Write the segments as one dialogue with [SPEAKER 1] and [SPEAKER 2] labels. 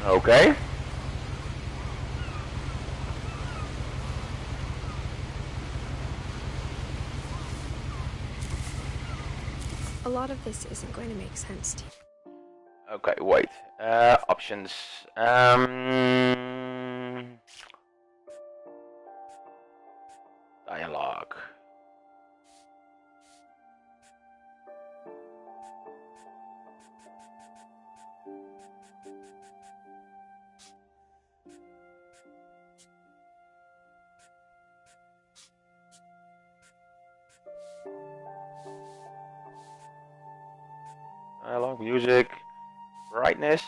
[SPEAKER 1] Okay.
[SPEAKER 2] A lot of this isn't going to make sense to you.
[SPEAKER 1] Okay, wait. Options. Dialogue. Dialogue, music, brightness.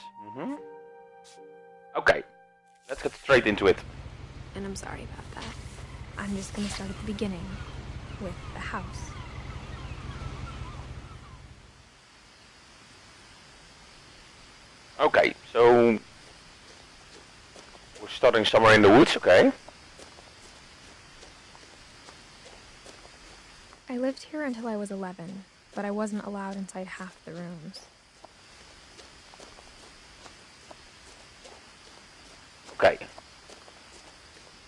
[SPEAKER 1] Okay, let's get straight into it.
[SPEAKER 2] And I'm sorry about that. I'm just going to start at the beginning, with the house.
[SPEAKER 1] Okay, so we're starting somewhere in the woods, okay?
[SPEAKER 2] I lived here until I was 11, but I wasn't allowed inside half the rooms.
[SPEAKER 1] Okay.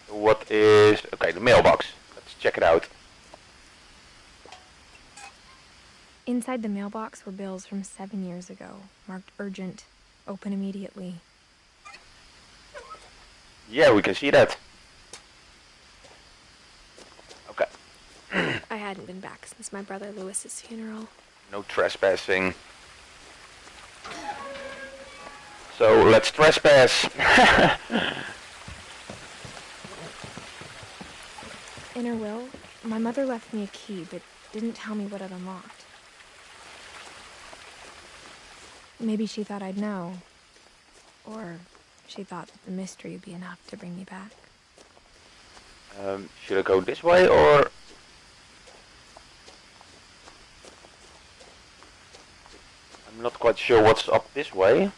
[SPEAKER 1] So what is... Okay, the mailbox. Let's check it out.
[SPEAKER 2] Inside the mailbox were bills from 7 years ago, marked urgent, open immediately.
[SPEAKER 1] Yeah, we can see that. Okay.
[SPEAKER 2] I hadn't been back since my brother Lewis's funeral.
[SPEAKER 1] No trespassing. So let's trespass.
[SPEAKER 2] In her will, my mother left me a key, but didn't tell me what it unlocked. Maybe she thought I'd know. Or she thought that the mystery would be enough to bring me back.
[SPEAKER 1] Should I go this way or... I'm not quite sure what's up this way.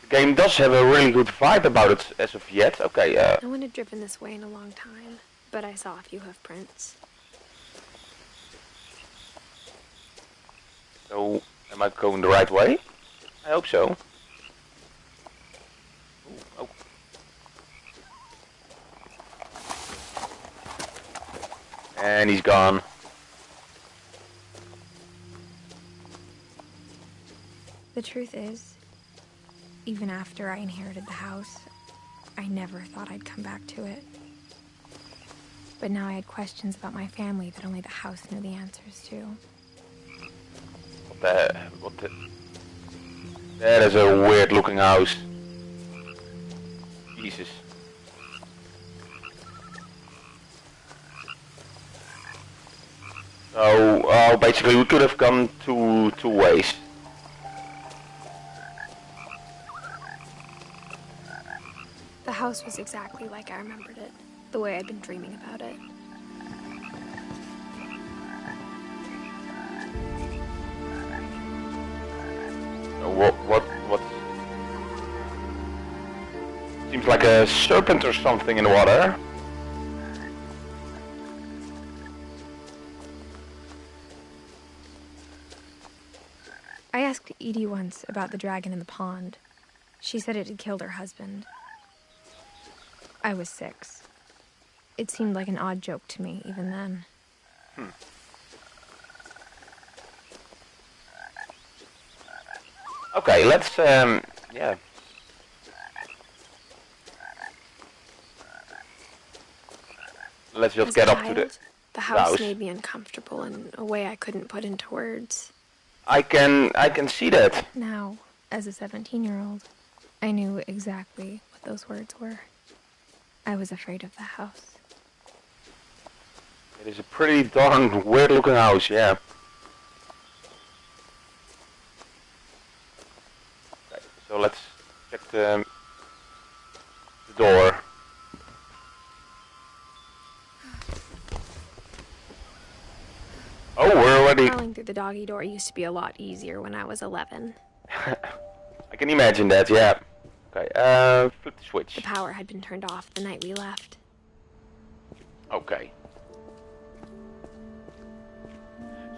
[SPEAKER 1] The game does have a really good vibe about it as of yet. Okay,
[SPEAKER 2] No one had driven this way in a long time, but I saw a few hoof prints.
[SPEAKER 1] So, am I going the right way? I hope so. Ooh, oh. And he's gone.
[SPEAKER 2] The truth is, even after I inherited the house, I never thought I'd come back to it. But now I had questions about my family that only the house knew the answers to.
[SPEAKER 1] What the... That is a weird looking house. Jesus. So, basically we could have gone two ways.
[SPEAKER 2] The house was exactly like I remembered it, the way I'd been dreaming about it.
[SPEAKER 1] What? Seems like a serpent or something in the water.
[SPEAKER 2] I asked Edie once about the dragon in the pond. She said it had killed her husband. I was 6. It seemed like an odd joke to me, even then.
[SPEAKER 1] Okay, let's, yeah. Let's just get up to
[SPEAKER 2] the house made me uncomfortable in a way I couldn't put into words.
[SPEAKER 1] I can see that.
[SPEAKER 2] Now, as a 17-year-old, I knew exactly what those words were. I was afraid of the house.
[SPEAKER 1] It is a pretty darn weird looking house, yeah. Okay, so let's check the door. Oh, we're already...
[SPEAKER 2] Crawling through the doggy door used to be a lot easier when I was 11.
[SPEAKER 1] I can imagine that, yeah. Okay, flip the switch.
[SPEAKER 2] The power had been turned off the night we left.
[SPEAKER 1] Okay.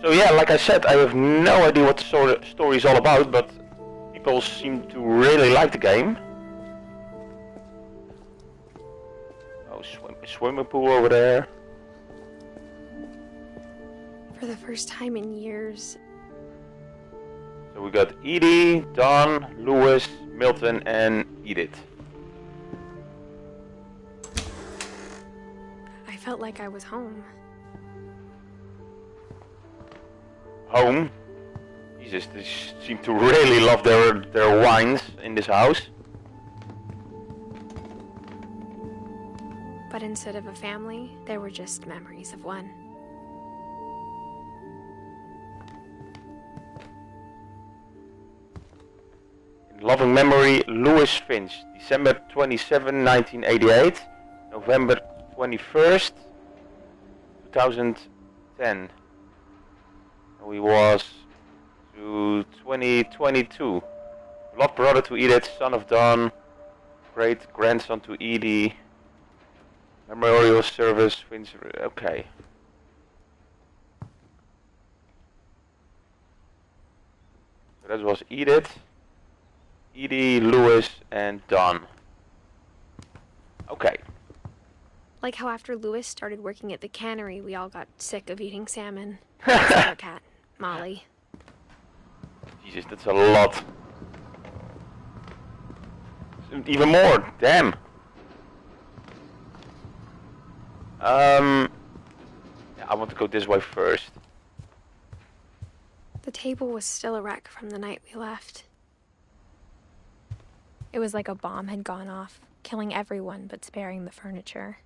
[SPEAKER 1] So yeah, like I said, I have no idea what the story is all about, but people seem to really like the game. Oh, swimming pool over there.
[SPEAKER 2] For the first time in years.
[SPEAKER 1] So we got Edie, Don, Lewis, Milton, and Edith.
[SPEAKER 2] I felt like I was home.
[SPEAKER 1] Home? Jesus, they seem to really love their wines in this house.
[SPEAKER 2] But instead of a family, there were just memories of one.
[SPEAKER 1] In loving memory, Lewis Finch, December 27, 1988, November 21st, 2010. He was to 2022. Blood brother to Edith, son of Don, great grandson to Edie. Memorial service, Finch. Okay. So that was Edith, Edie, Lewis, and Don. Okay.
[SPEAKER 2] Like how after Lewis started working at the cannery, we all got sick of eating salmon. Except our cat, Molly.
[SPEAKER 1] Jesus, that's a lot. Even more, damn. Yeah, I want to go this way first.
[SPEAKER 2] The table was still a wreck from the night we left. It was like a bomb had gone off, killing everyone but sparing the furniture.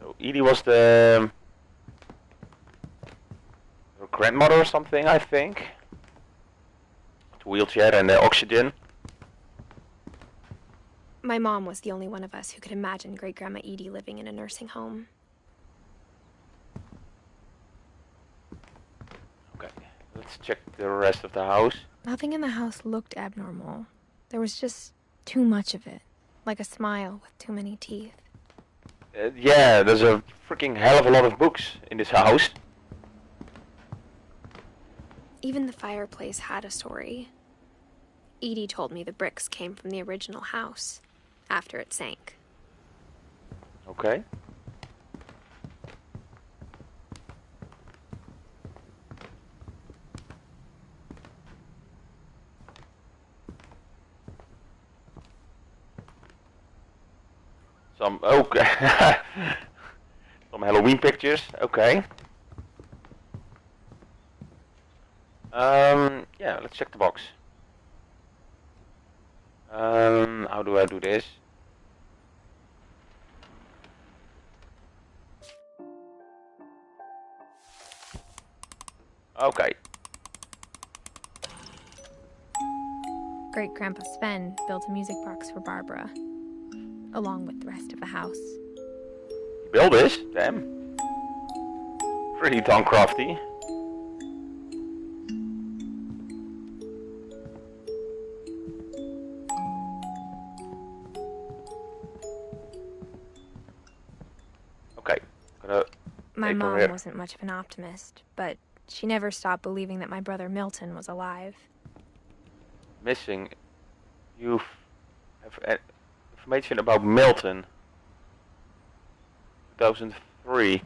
[SPEAKER 1] So Edie was her grandmother or something, I think. The wheelchair and the oxygen.
[SPEAKER 2] My mom was the only one of us who could imagine Great-Grandma Edie living in a nursing home.
[SPEAKER 1] Okay, let's check the rest of the house.
[SPEAKER 2] Nothing in the house looked abnormal. There was just too much of it, like a smile with too many teeth.
[SPEAKER 1] Yeah, there's a freaking hell of a lot of books in this house.
[SPEAKER 2] Even the fireplace had a story. Edie told me the bricks came from the original house, after it sank.
[SPEAKER 1] Okay. Some, okay. Some Halloween pictures, okay. Yeah, let's check the box. How do I do this? Okay.
[SPEAKER 2] Great-Grandpa Sven built a music box for Barbara, along with the rest of the house.
[SPEAKER 1] You build this? Damn. Pretty darn crafty. Okay.
[SPEAKER 2] My mom wasn't much of an optimist, but she never stopped believing that my brother Milton was alive.
[SPEAKER 1] Missing. You have information about Milton. 2003.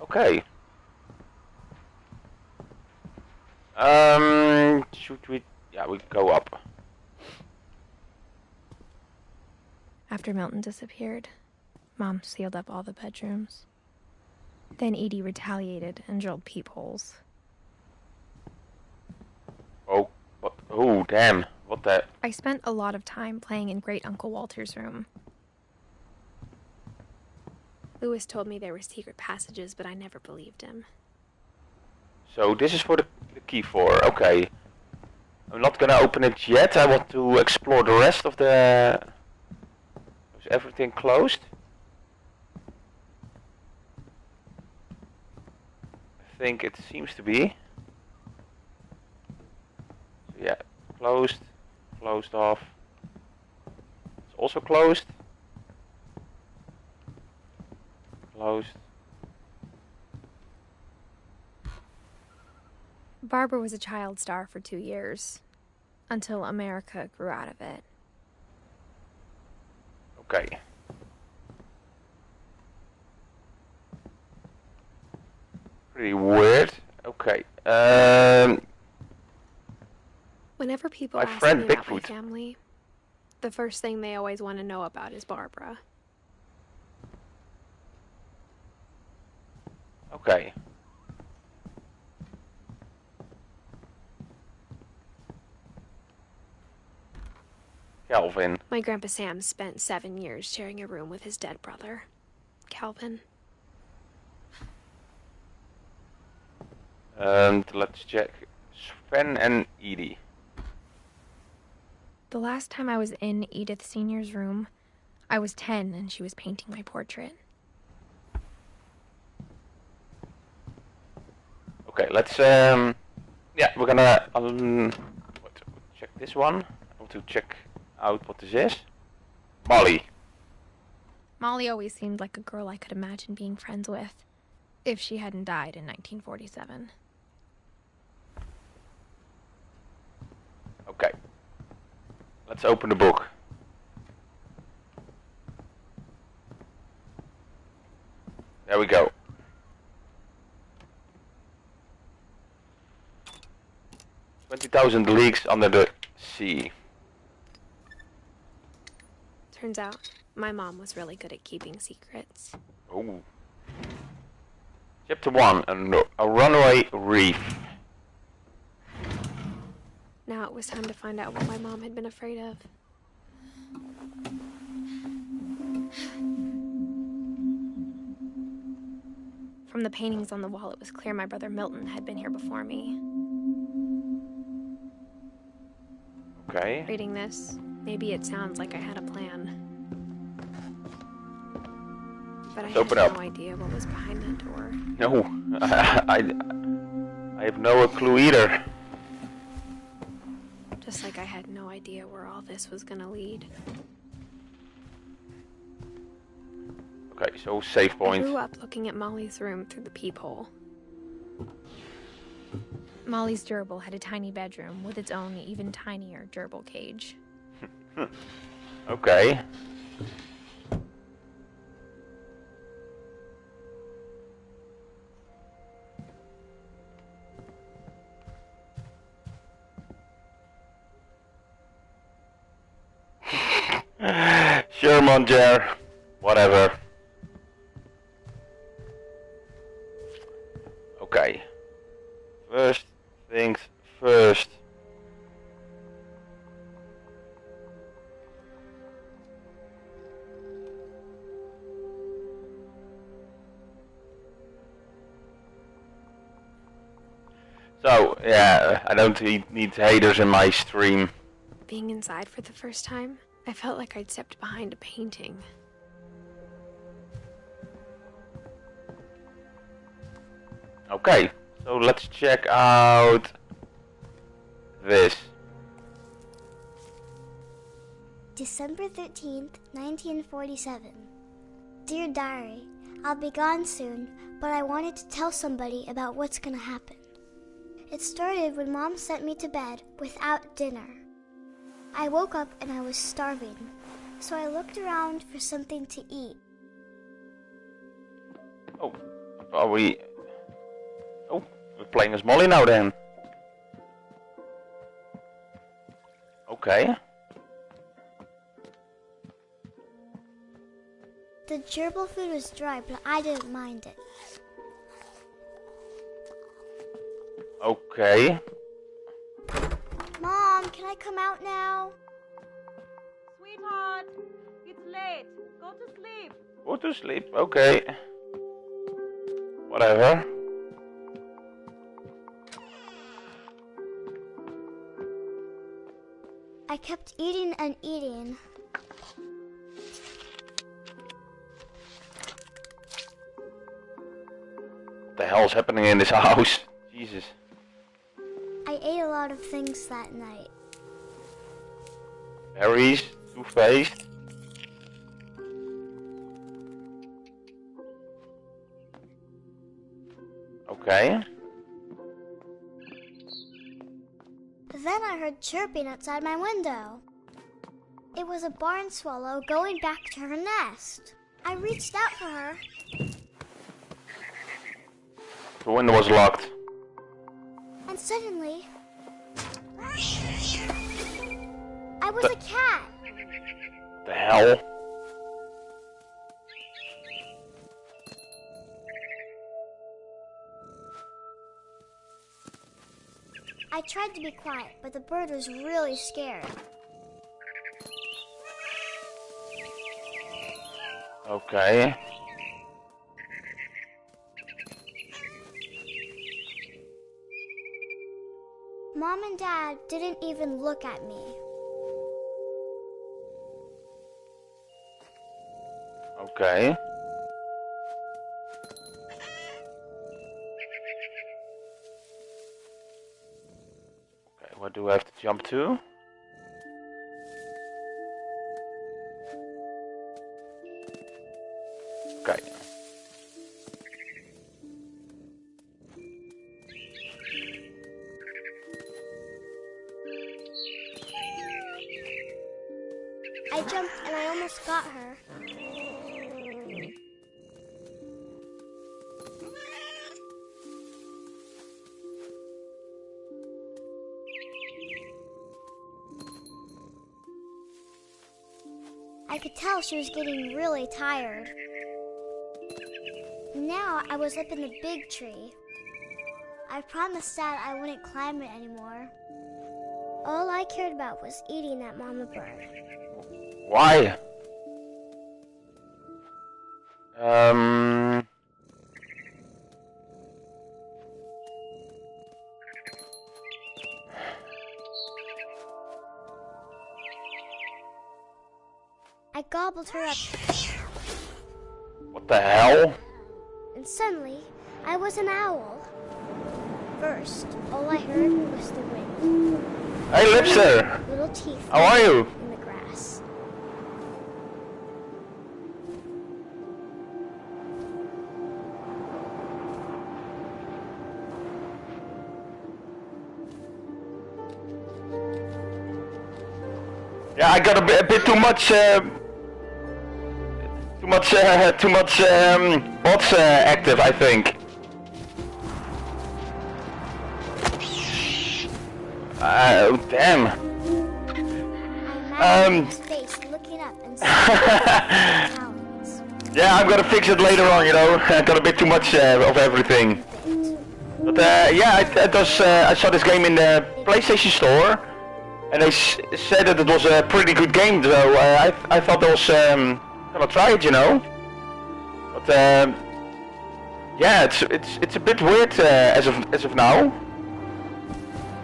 [SPEAKER 1] Okay. Should we? Yeah, we go up.
[SPEAKER 2] After Milton disappeared, Mom sealed up all the bedrooms. Then Edie retaliated and drilled peepholes.
[SPEAKER 1] Oh, what? Oh, damn! What the?
[SPEAKER 2] I spent a lot of time playing in Great Uncle Walter's room. Lewis told me there were secret passages, but I never believed him.
[SPEAKER 1] So this is for the key for. Okay. I'm not gonna open it yet. I want to explore the rest of the. Is everything closed? I think it seems to be. So yeah, closed, closed off. It's also closed. Closed.
[SPEAKER 2] Barbara was a child star for 2 years, until America grew out of it.
[SPEAKER 1] Okay. Pretty weird. Okay.
[SPEAKER 2] Whenever people
[SPEAKER 1] My
[SPEAKER 2] ask
[SPEAKER 1] friend
[SPEAKER 2] me about my
[SPEAKER 1] Bigfoot.
[SPEAKER 2] family, the first thing they always want to know about is Barbara.
[SPEAKER 1] Okay. Calvin.
[SPEAKER 2] My Grandpa Sam spent 7 years sharing a room with his dead brother, Calvin.
[SPEAKER 1] Let's check. Sven and Edie.
[SPEAKER 2] The last time I was in Edith Sr.'s room, I was 10 and she was painting my portrait.
[SPEAKER 1] Okay, let's yeah, we're gonna check this one. I want to check out what this is. Molly.
[SPEAKER 2] Molly always seemed like a girl I could imagine being friends with, if she hadn't died in 1947.
[SPEAKER 1] Okay. Let's open the book. There we go. "20,000 leagues under the sea."
[SPEAKER 2] Turns out, my mom was really good at keeping secrets.
[SPEAKER 1] Oh. Chapter 1, a runaway reef.
[SPEAKER 2] Now it was time to find out what my mom had been afraid of. From the paintings on the wall, it was clear my brother Milton had been here before me.
[SPEAKER 1] Okay.
[SPEAKER 2] Reading this, maybe it sounds like I had a plan. But I
[SPEAKER 1] Open
[SPEAKER 2] had
[SPEAKER 1] up.
[SPEAKER 2] no idea what was behind that door.
[SPEAKER 1] No, I have no clue either.
[SPEAKER 2] Just like I had no idea where all this was gonna lead.
[SPEAKER 1] Okay, so save
[SPEAKER 2] I
[SPEAKER 1] point.
[SPEAKER 2] grew up looking at Molly's room through the peephole. Molly's gerbil had a tiny bedroom with its own even tinier gerbil cage.
[SPEAKER 1] Okay. Sure, Monjer. Whatever. Okay. First things first. So, yeah, I don't need haters in my stream.
[SPEAKER 2] Being inside for the first time, I felt like I'd stepped behind a painting.
[SPEAKER 1] Okay, so let's check out this.
[SPEAKER 3] December 13th, 1947. Dear Diary, I'll be gone soon, but I wanted to tell somebody about what's gonna happen. It started when Mom sent me to bed without dinner. I woke up and I was starving, so I looked around for something to eat.
[SPEAKER 1] Oh, are we... Oh, we're playing as Molly now then. Okay.
[SPEAKER 3] The gerbil food was dry, but I didn't mind it.
[SPEAKER 1] Okay.
[SPEAKER 3] Mom, can I come out now?
[SPEAKER 4] Sweetheart, it's late. Go to sleep.
[SPEAKER 1] Go to sleep, okay. Whatever.
[SPEAKER 3] I kept eating and eating.
[SPEAKER 1] What the hell's happening in this house? Jesus.
[SPEAKER 3] I ate a lot of things that night.
[SPEAKER 1] Berries, toothpaste. Okay.
[SPEAKER 3] heard chirping outside my window. It was a barn swallow going back to her nest. I reached out for her.
[SPEAKER 1] The window was locked.
[SPEAKER 3] And suddenly, I was a cat.
[SPEAKER 1] The hell?
[SPEAKER 3] I tried to be quiet, but the bird was really scared.
[SPEAKER 1] Okay.
[SPEAKER 3] Mom and Dad didn't even look at me.
[SPEAKER 1] Okay. Okay, where do I have to jump to? Okay.
[SPEAKER 3] I jumped and I almost got her. I could tell she was getting really tired. Now I was up in the big tree. I promised Dad I wouldn't climb it anymore. All I cared about was eating that mama bird.
[SPEAKER 1] Why?
[SPEAKER 3] I gobbled her up,
[SPEAKER 1] What the hell?
[SPEAKER 3] and suddenly I was an owl. First, all I heard was the wind.
[SPEAKER 1] Hey, Lipster!
[SPEAKER 3] Little teeth
[SPEAKER 1] How are you?
[SPEAKER 3] in the grass.
[SPEAKER 1] Yeah, I got a bit too much bots active, I think. Damn.
[SPEAKER 3] I'm in space looking up and seeing talons.
[SPEAKER 1] Yeah, I'm gonna fix it later on, you know. I got a bit too much of everything. But yeah, I saw this game in the PlayStation Store, and they said that it was a pretty good game, so I thought I was gonna try it, you know. But yeah, it's a bit weird as of now.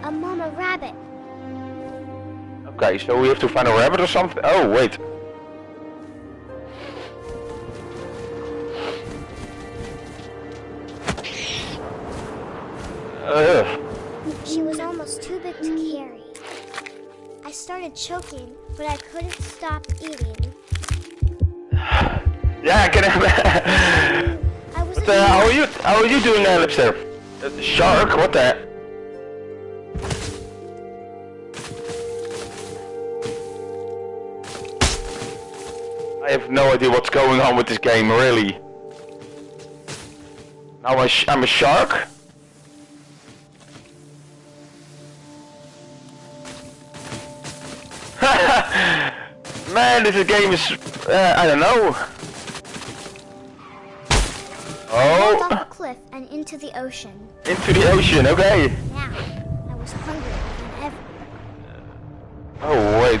[SPEAKER 3] A mama rabbit.
[SPEAKER 1] Okay, so we have to find a rabbit or something. Oh wait.
[SPEAKER 3] She was almost too big to carry. I started choking, but I couldn't stop eating.
[SPEAKER 1] Yeah, I can have.
[SPEAKER 3] I was
[SPEAKER 1] But how are you doing, Lipster? The shark? What the? I have no idea what's going on with this game, really. Now I'm a shark? Man, this game is... I don't know.
[SPEAKER 3] rolled off
[SPEAKER 1] Oh,
[SPEAKER 3] a cliff and into the ocean.
[SPEAKER 1] into the ocean, okay.
[SPEAKER 3] Now, I was hungrier than ever.
[SPEAKER 1] Oh, wait.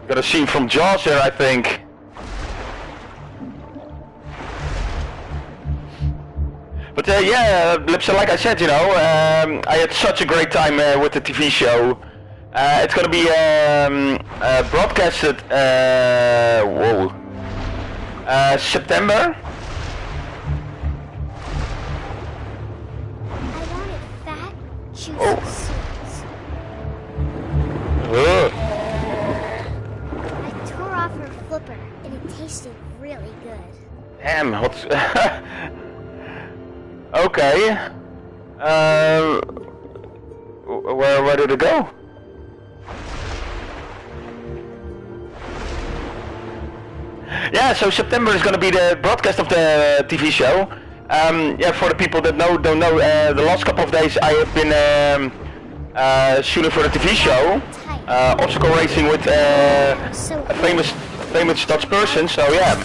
[SPEAKER 1] Got a scene from Jaws here, I think. But yeah, Lipsa, like I said, you know, I had such a great time with the TV show. It's gonna be broadcasted, September.
[SPEAKER 3] I wanted fat, juicy
[SPEAKER 1] Oh.
[SPEAKER 3] seeds.
[SPEAKER 1] Ugh.
[SPEAKER 3] I tore off her flipper, and it tasted really good.
[SPEAKER 1] Damn, what's... Okay. Where did it go? Yeah, so September is going to be the broadcast of the TV show. Yeah, for the people that don't know, the last couple of days I have been shooting for the TV show, obstacle racing with a famous Dutch person. So yeah.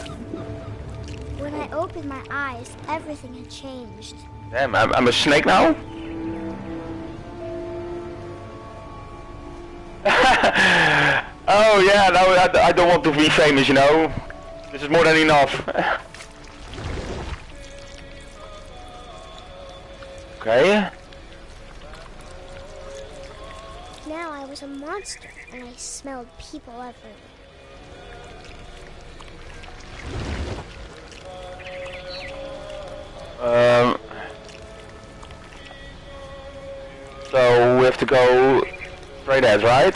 [SPEAKER 3] When I opened my eyes, everything had changed.
[SPEAKER 1] Damn, I'm a snake now. Oh yeah, no, I don't want to be famous, you know. This is more than enough. Okay.
[SPEAKER 3] Now I was a monster, and I smelled people everywhere.
[SPEAKER 1] So we have to go straight ahead, right?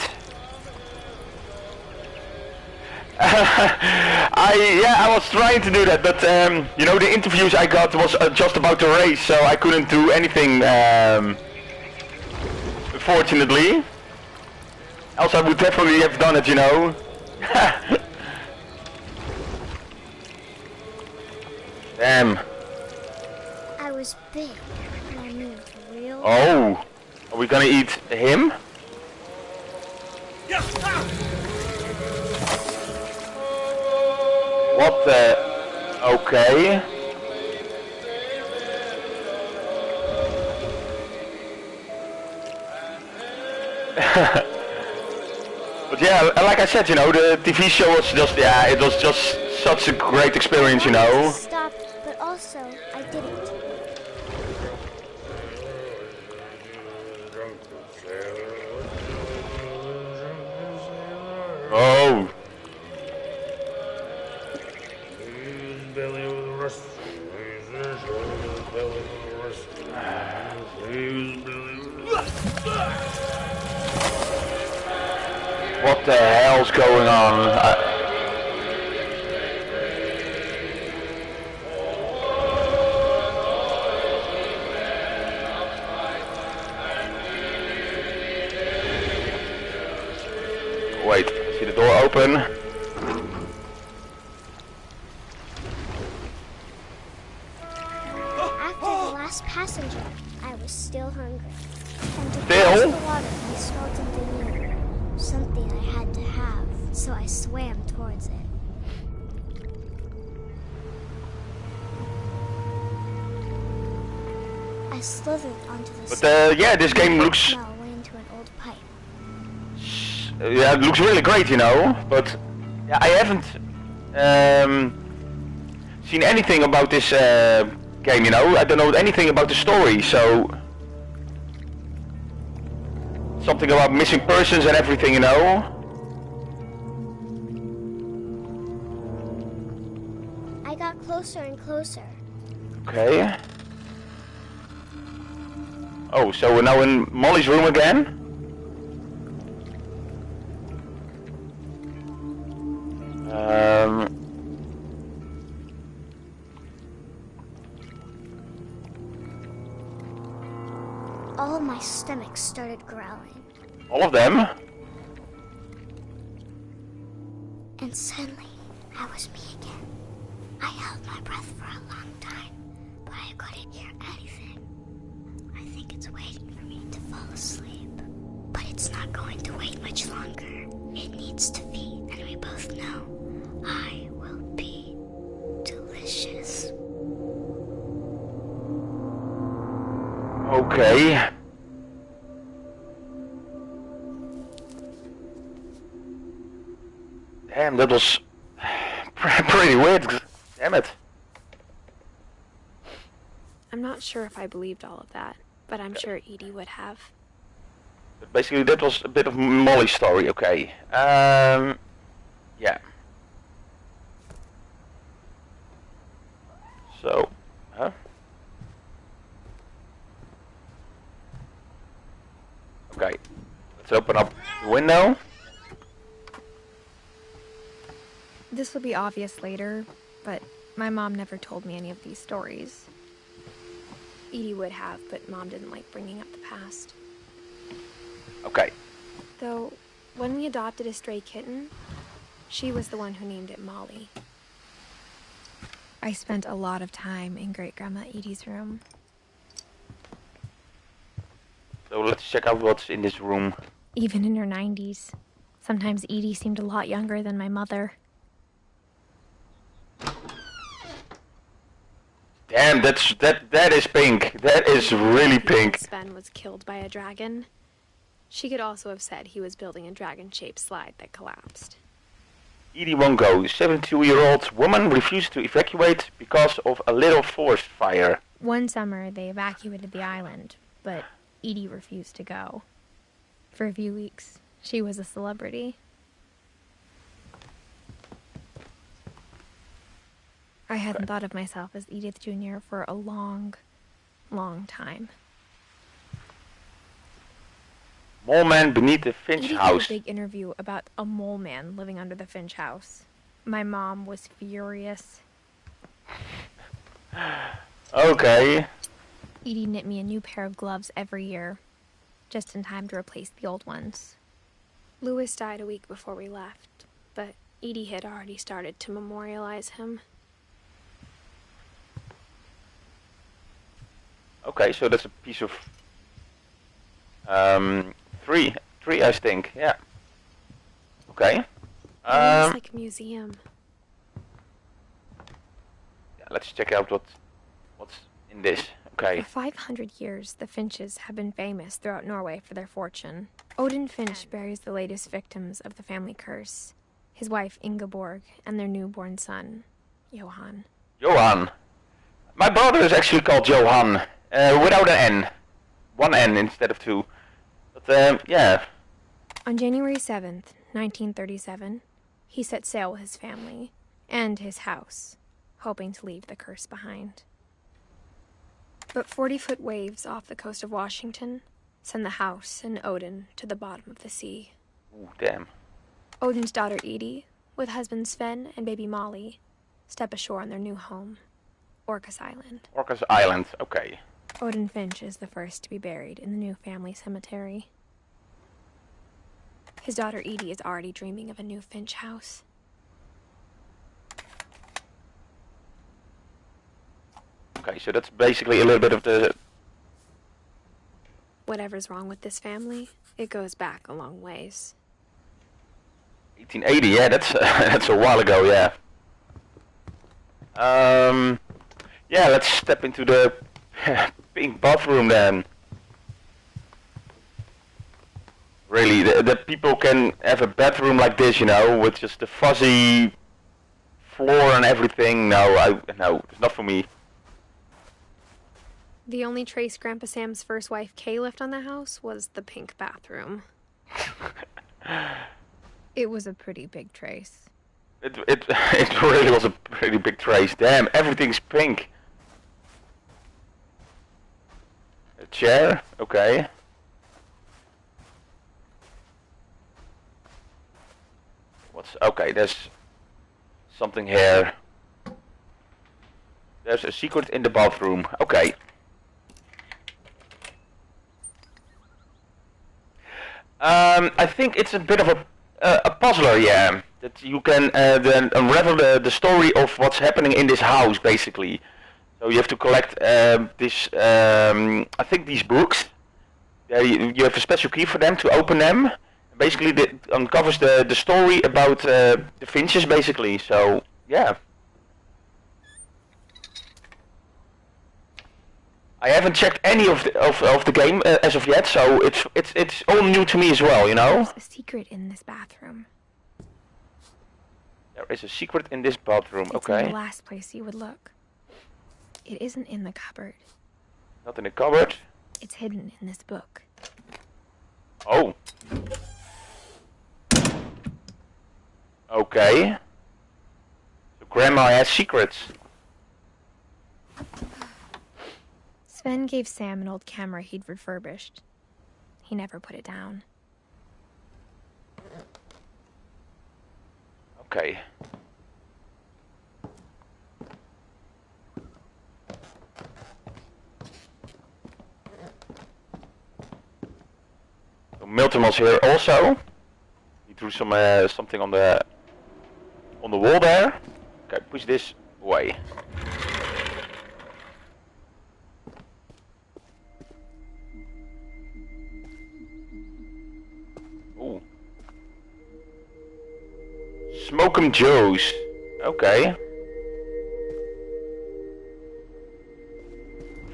[SPEAKER 1] I was trying to do that, but you know, the interviews I got was just about the race, so I couldn't do anything. Unfortunately, else I would definitely have done it, you know. Damn.
[SPEAKER 3] I was big, and I moved real.
[SPEAKER 1] Oh, are we gonna eat him? What the? Okay. But yeah, like I said, you know, the TV show was just, yeah, it was just such a great experience, you know.
[SPEAKER 3] I stopped, but also I didn't.
[SPEAKER 1] Oh. What the hell's going on? Wait, I see the door open.
[SPEAKER 3] After the last passenger, I was still hungry. And to
[SPEAKER 1] Still?
[SPEAKER 3] cross the water, I smelled something new. Something I had to have, so I swam towards it. I slithered onto the
[SPEAKER 1] But yeah, this game looks,
[SPEAKER 3] smell went into an old pipe.
[SPEAKER 1] yeah, it looks really great, you know. But yeah, I haven't seen anything about this game, you know. I don't know anything about the story, so something about missing persons and everything, you know.
[SPEAKER 3] I got closer and closer.
[SPEAKER 1] Okay. Oh, so we're now in Molly's room again?
[SPEAKER 3] All my stomach started growling.
[SPEAKER 1] All of them?
[SPEAKER 3] And suddenly, I was me again. I held my breath for a long time, but I couldn't hear anything. I think it's waiting for me to fall asleep. But it's not going to wait much longer. It needs to feed, and we both know I will be delicious.
[SPEAKER 1] Okay. Damn, that was pretty weird. Damn it.
[SPEAKER 2] I'm not sure if I believed all of that, but I'm sure Edie would have.
[SPEAKER 1] But basically, that was a bit of Molly's story. Okay. Yeah. So, huh? Okay. Let's open up the window.
[SPEAKER 2] This will be obvious later, but my mom never told me any of these stories. Edie would have, but Mom didn't like bringing up the past.
[SPEAKER 1] Okay.
[SPEAKER 2] Though, when we adopted a stray kitten, she was the one who named it Molly. I spent a lot of time in Great-Grandma Edie's room.
[SPEAKER 1] So let's check out what's in this room.
[SPEAKER 2] Even in her 90s. Sometimes Edie seemed a lot younger than my mother.
[SPEAKER 1] Damn, that is pink. That is really pink.
[SPEAKER 2] Sven was killed by a dragon. She could also have said he was building a dragon-shaped slide that collapsed.
[SPEAKER 1] Edie won't go. 72-year-old woman refused to evacuate because of a little forest fire.
[SPEAKER 2] One summer, they evacuated the island, but Edie refused to go. For a few weeks, she was a celebrity. I hadn't thought of myself as Edith Jr. for a long, long time.
[SPEAKER 1] Mole man beneath the Finch
[SPEAKER 2] Edie
[SPEAKER 1] house.
[SPEAKER 2] did a big interview about a mole man living under the Finch house. My mom was furious.
[SPEAKER 1] Okay.
[SPEAKER 2] Edie knit me a new pair of gloves every year, just in time to replace the old ones. Louis died a week before we left, but Edie had already started to memorialize him.
[SPEAKER 1] Okay, so that's a piece of three, I think. Yeah. Okay.
[SPEAKER 2] It's like a museum.
[SPEAKER 1] Yeah, let's check out what's in this. Okay.
[SPEAKER 2] For 500 years, the Finches have been famous throughout Norway for their fortune. Odin Finch buries the latest victims of the family curse, his wife Ingeborg and their newborn son, Johan.
[SPEAKER 1] Johan. My brother is actually called Johan, without an N. One N instead of two. But yeah.
[SPEAKER 2] On January 7th, 1937, he set sail with his family and his house, hoping to leave the curse behind. But 40-foot waves off the coast of Washington send the house and Odin to the bottom of the sea.
[SPEAKER 1] Ooh, damn.
[SPEAKER 2] Odin's daughter Edie, with husband Sven and baby Molly, step ashore on their new home, Orcas Island.
[SPEAKER 1] Orcas Island, okay.
[SPEAKER 2] Odin Finch is the first to be buried in the new family cemetery. His daughter Edie is already dreaming of a new Finch house.
[SPEAKER 1] Okay, so that's basically a little bit of the...
[SPEAKER 2] Whatever's wrong with this family, it goes back a long ways.
[SPEAKER 1] 1880, yeah, that's that's a while ago, yeah. Yeah, let's step into the pink bathroom then. Really, the people can have a bathroom like this, you know, with just the fuzzy floor and everything. No, it's not for me.
[SPEAKER 2] The only trace Grandpa Sam's first wife Kay left on the house was the pink bathroom. It was a pretty big trace.
[SPEAKER 1] It really was a pretty big trace. Damn, everything's pink. A chair, okay. Okay, there's something here. There's a secret in the bathroom. Okay. I think it's a bit of a puzzler, yeah. That you can then unravel the story of what's happening in this house, basically. So you have to collect I think these books. You have a special key for them to open them. Basically, it uncovers the story about the Finches, basically. So yeah. I haven't checked any of the game as of yet, so it's all new to me as well, you know.
[SPEAKER 2] There's a secret in this bathroom.
[SPEAKER 1] There is a secret in this bathroom.
[SPEAKER 2] It's
[SPEAKER 1] Okay.
[SPEAKER 2] in the last place you would look. It isn't in the cupboard.
[SPEAKER 1] Not in the cupboard.
[SPEAKER 2] It's hidden in this book.
[SPEAKER 1] Oh. Okay. So Grandma has secrets.
[SPEAKER 2] Sven gave Sam an old camera he'd refurbished. He never put it down.
[SPEAKER 1] Okay. Milton was here also. He threw some something on the wall there. Okay, push this away. Ooh. Smoke'em Joe's. Okay.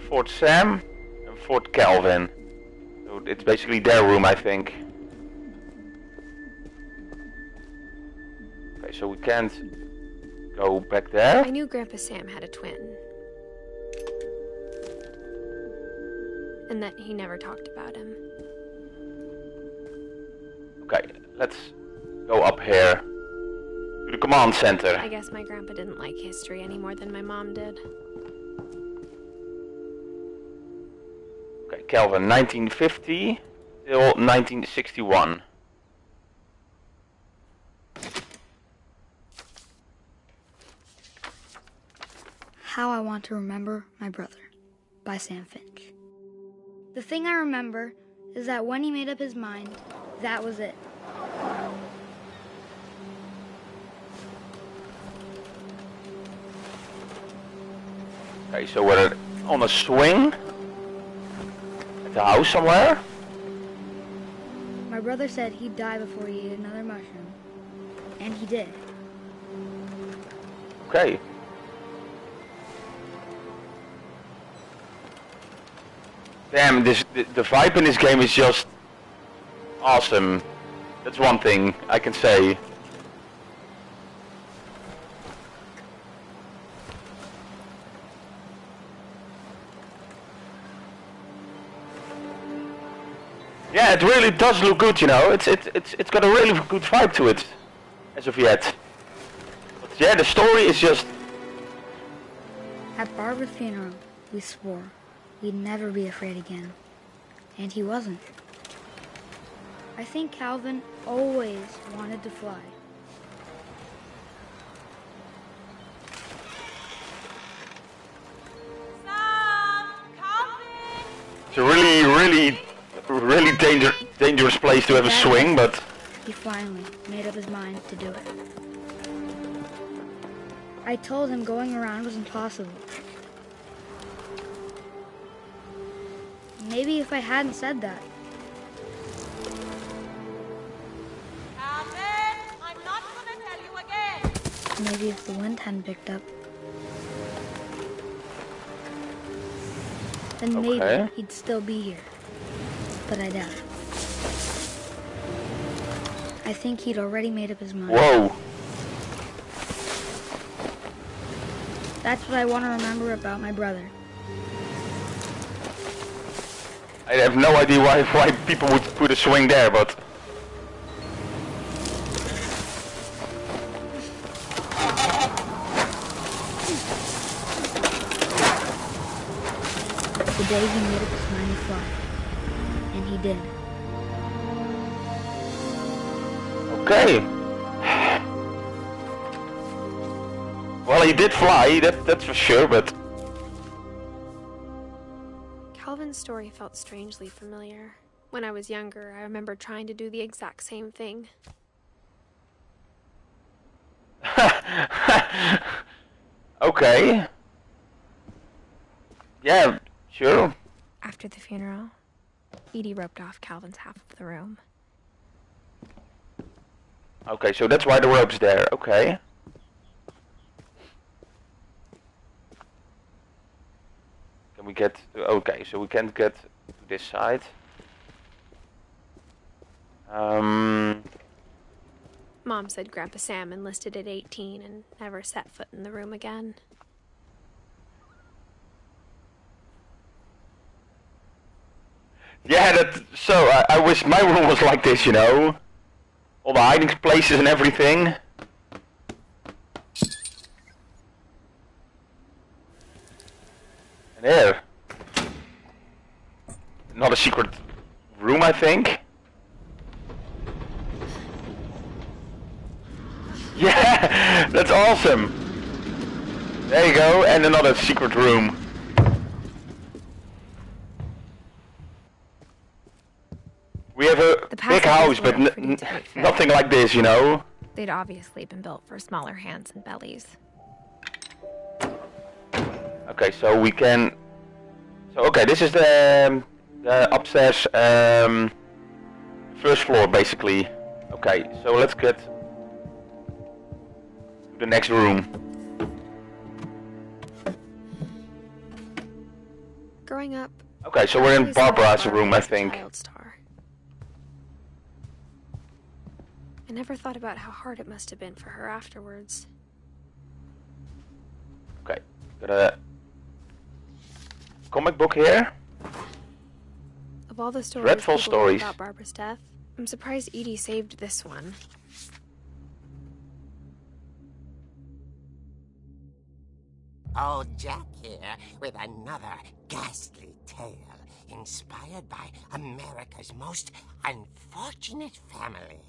[SPEAKER 1] Fort Sam and Fort Calvin. So it's basically their room, I think. Okay, so we can't go back there.
[SPEAKER 2] I knew Grandpa Sam had a twin. And that he never talked about him.
[SPEAKER 1] Okay, let's go up here to the command center.
[SPEAKER 2] I guess my grandpa didn't like history any more than my mom did.
[SPEAKER 1] Okay, Calvin, 1950 till 1961.
[SPEAKER 5] How I Want to Remember My Brother by Sam Finch. The thing I remember is that when he made up his mind, that was it.
[SPEAKER 1] Okay, so we're on a swing at the house somewhere.
[SPEAKER 5] My brother said he'd die before he ate another mushroom. And he did.
[SPEAKER 1] Okay. Damn, the vibe in this game is just awesome. That's one thing I can say. Yeah, it really does look good, you know. It's got a really good vibe to it, as of yet. But yeah, the story is just.
[SPEAKER 5] At Barbara's funeral, we swore we'd never be afraid again. And he wasn't. I think Calvin always wanted to fly.
[SPEAKER 4] Sam! Calvin!
[SPEAKER 1] It's a really dangerous place to have a swing, but
[SPEAKER 5] He finally made up his mind to do it. I told him going around was impossible. Maybe if I hadn't said that,
[SPEAKER 4] Calvin! I'm not gonna tell you again!
[SPEAKER 5] maybe if the wind hadn't picked up, then
[SPEAKER 1] Okay.
[SPEAKER 5] maybe he'd still be here. But I doubt it. I think he'd already made up his mind.
[SPEAKER 1] whoa.
[SPEAKER 5] That's what I want to remember about my brother.
[SPEAKER 1] I have no idea why people would put a swing there, but
[SPEAKER 5] The day he made up his mind to fly. And he did.
[SPEAKER 1] okay. Well, he did fly, that's for sure, but
[SPEAKER 2] Calvin's story felt strangely familiar. When I was younger, I remember trying to do the exact same thing.
[SPEAKER 1] okay. Yeah, sure.
[SPEAKER 2] After the funeral, Edie roped off Calvin's half of the room.
[SPEAKER 1] Okay, so that's why the rope's there, okay. Can we get, okay, so we can't get to this side.
[SPEAKER 2] Mom said Grandpa Sam enlisted at 18 and never set foot in the room again.
[SPEAKER 1] Yeah, I wish my room was like this, you know. All the hiding places and everything. And there. Not a secret room, I think. Yeah, that's awesome. There you go, and another secret room. We have a
[SPEAKER 2] The
[SPEAKER 1] big house,
[SPEAKER 2] passages
[SPEAKER 1] but
[SPEAKER 2] were pretty tight fit.
[SPEAKER 1] nothing like this, you know?
[SPEAKER 2] They'd obviously been built for smaller hands and bellies.
[SPEAKER 1] Okay, so we can... So, okay, this is the upstairs, first floor, basically. Okay, so let's get to the next room.
[SPEAKER 2] Growing up,
[SPEAKER 1] Okay, so we're in
[SPEAKER 2] always thought of
[SPEAKER 1] Barbara's
[SPEAKER 2] Barbara
[SPEAKER 1] room, I
[SPEAKER 2] as a
[SPEAKER 1] think.
[SPEAKER 2] child star. I never thought about how hard it must have been for her afterwards.
[SPEAKER 1] Okay, got a comic book here.
[SPEAKER 2] Of all the stories
[SPEAKER 1] Dreadful
[SPEAKER 2] people wrote
[SPEAKER 1] stories.
[SPEAKER 2] about Barbara's death, I'm surprised Edie saved this one.
[SPEAKER 6] Old Jack here with another ghastly tale inspired by America's most unfortunate family.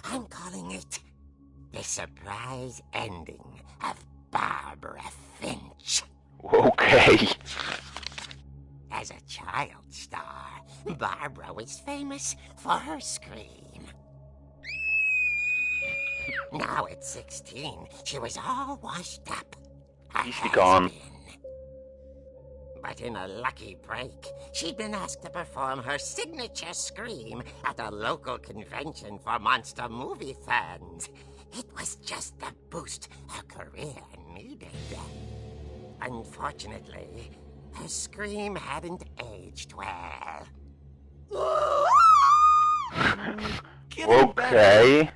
[SPEAKER 6] I'm calling it The Surprise Ending of Barbara Finch.
[SPEAKER 1] Okay.
[SPEAKER 6] As a child star, Barbara was famous for her scream. Now at 16, she was all washed up.
[SPEAKER 1] Easily gone.
[SPEAKER 6] But in a lucky break, she'd been asked to perform her signature scream at a local convention for monster movie fans. It was just the boost her career needed. Unfortunately, her scream hadn't aged well.
[SPEAKER 7] Getting better.
[SPEAKER 1] Okay.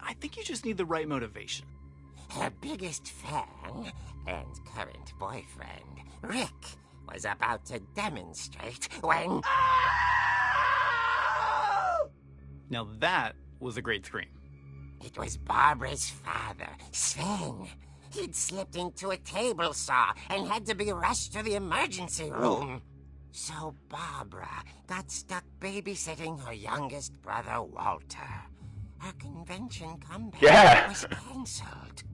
[SPEAKER 7] I think you just need the right motivation.
[SPEAKER 6] Her biggest fan and current boyfriend, Rick, was about to demonstrate when...
[SPEAKER 7] Now that was a great scream.
[SPEAKER 6] It was Barbara's father, Sven. He'd slipped into a table saw and had to be rushed to the emergency room. So Barbara got stuck babysitting her youngest brother, Walter. Her convention comeback was cancelled.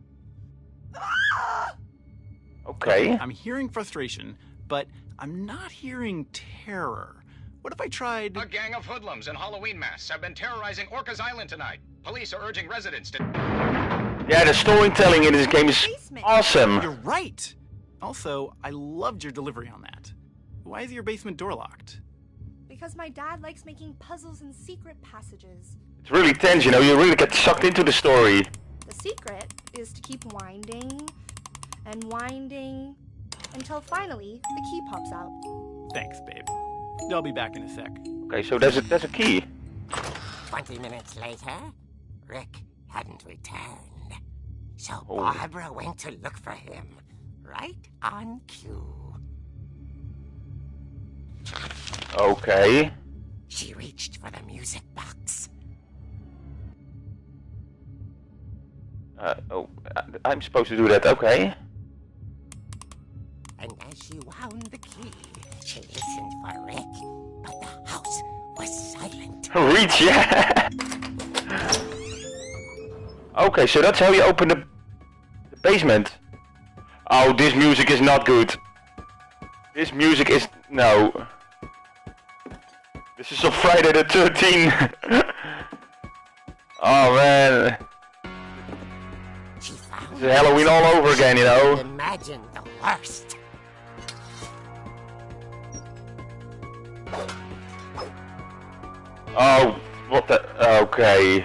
[SPEAKER 1] Okay.
[SPEAKER 7] I'm hearing frustration, but I'm not hearing terror. What if I tried...
[SPEAKER 8] A gang of hoodlums in Halloween masks have been terrorizing Orcas Island tonight. Police are urging residents to...
[SPEAKER 1] Yeah, the storytelling in this game is awesome.
[SPEAKER 7] You're right! Also, I loved your delivery on that. Why is your basement door locked?
[SPEAKER 9] Because my dad likes making puzzles and secret passages.
[SPEAKER 1] It's really tense, you know, you really get sucked into the story.
[SPEAKER 9] The secret is to keep winding and winding until finally the key pops out.
[SPEAKER 7] Thanks, babe. I'll be back in a sec.
[SPEAKER 1] Okay, so there's a key.
[SPEAKER 6] 20 minutes later, Rick hadn't returned. So Barbara went to look for him, right on cue.
[SPEAKER 1] Okay.
[SPEAKER 6] She reached for the music box.
[SPEAKER 1] I'm supposed to do that, okay.
[SPEAKER 6] And as she wound the key, she listened for Rick, but the house was silent.
[SPEAKER 1] Reach, yeah! Okay, so that's how you open the basement. Oh, this music is not good. This music is... no. This is on Friday the 13th. Oh man.
[SPEAKER 6] She found
[SPEAKER 1] This is Halloween all over again, you know.
[SPEAKER 6] Imagine the worst.
[SPEAKER 1] Oh, what the... okay.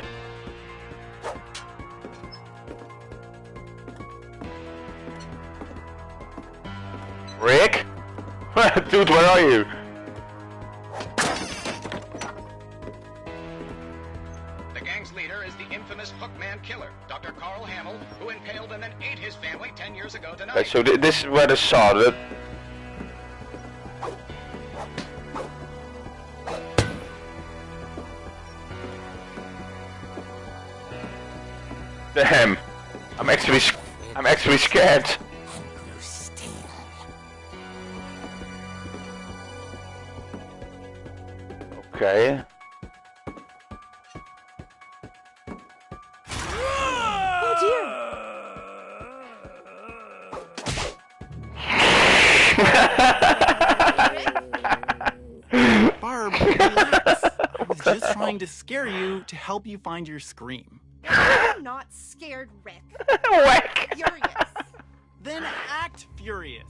[SPEAKER 1] Rick? Dude, where are you?
[SPEAKER 8] The gang's leader is the infamous Hookman killer, Dr. Carl Hamill, who impaled and then ate his family 10 years ago tonight.
[SPEAKER 1] Okay, so this is where the saw... Damn, I'm actually scared. Okay.
[SPEAKER 9] Oh dear!
[SPEAKER 7] Barb, relax. I was just trying to scare you to help you find your scream.
[SPEAKER 9] I'm not scared, Rick.
[SPEAKER 1] Whack!
[SPEAKER 9] Furious.
[SPEAKER 7] Then act furious.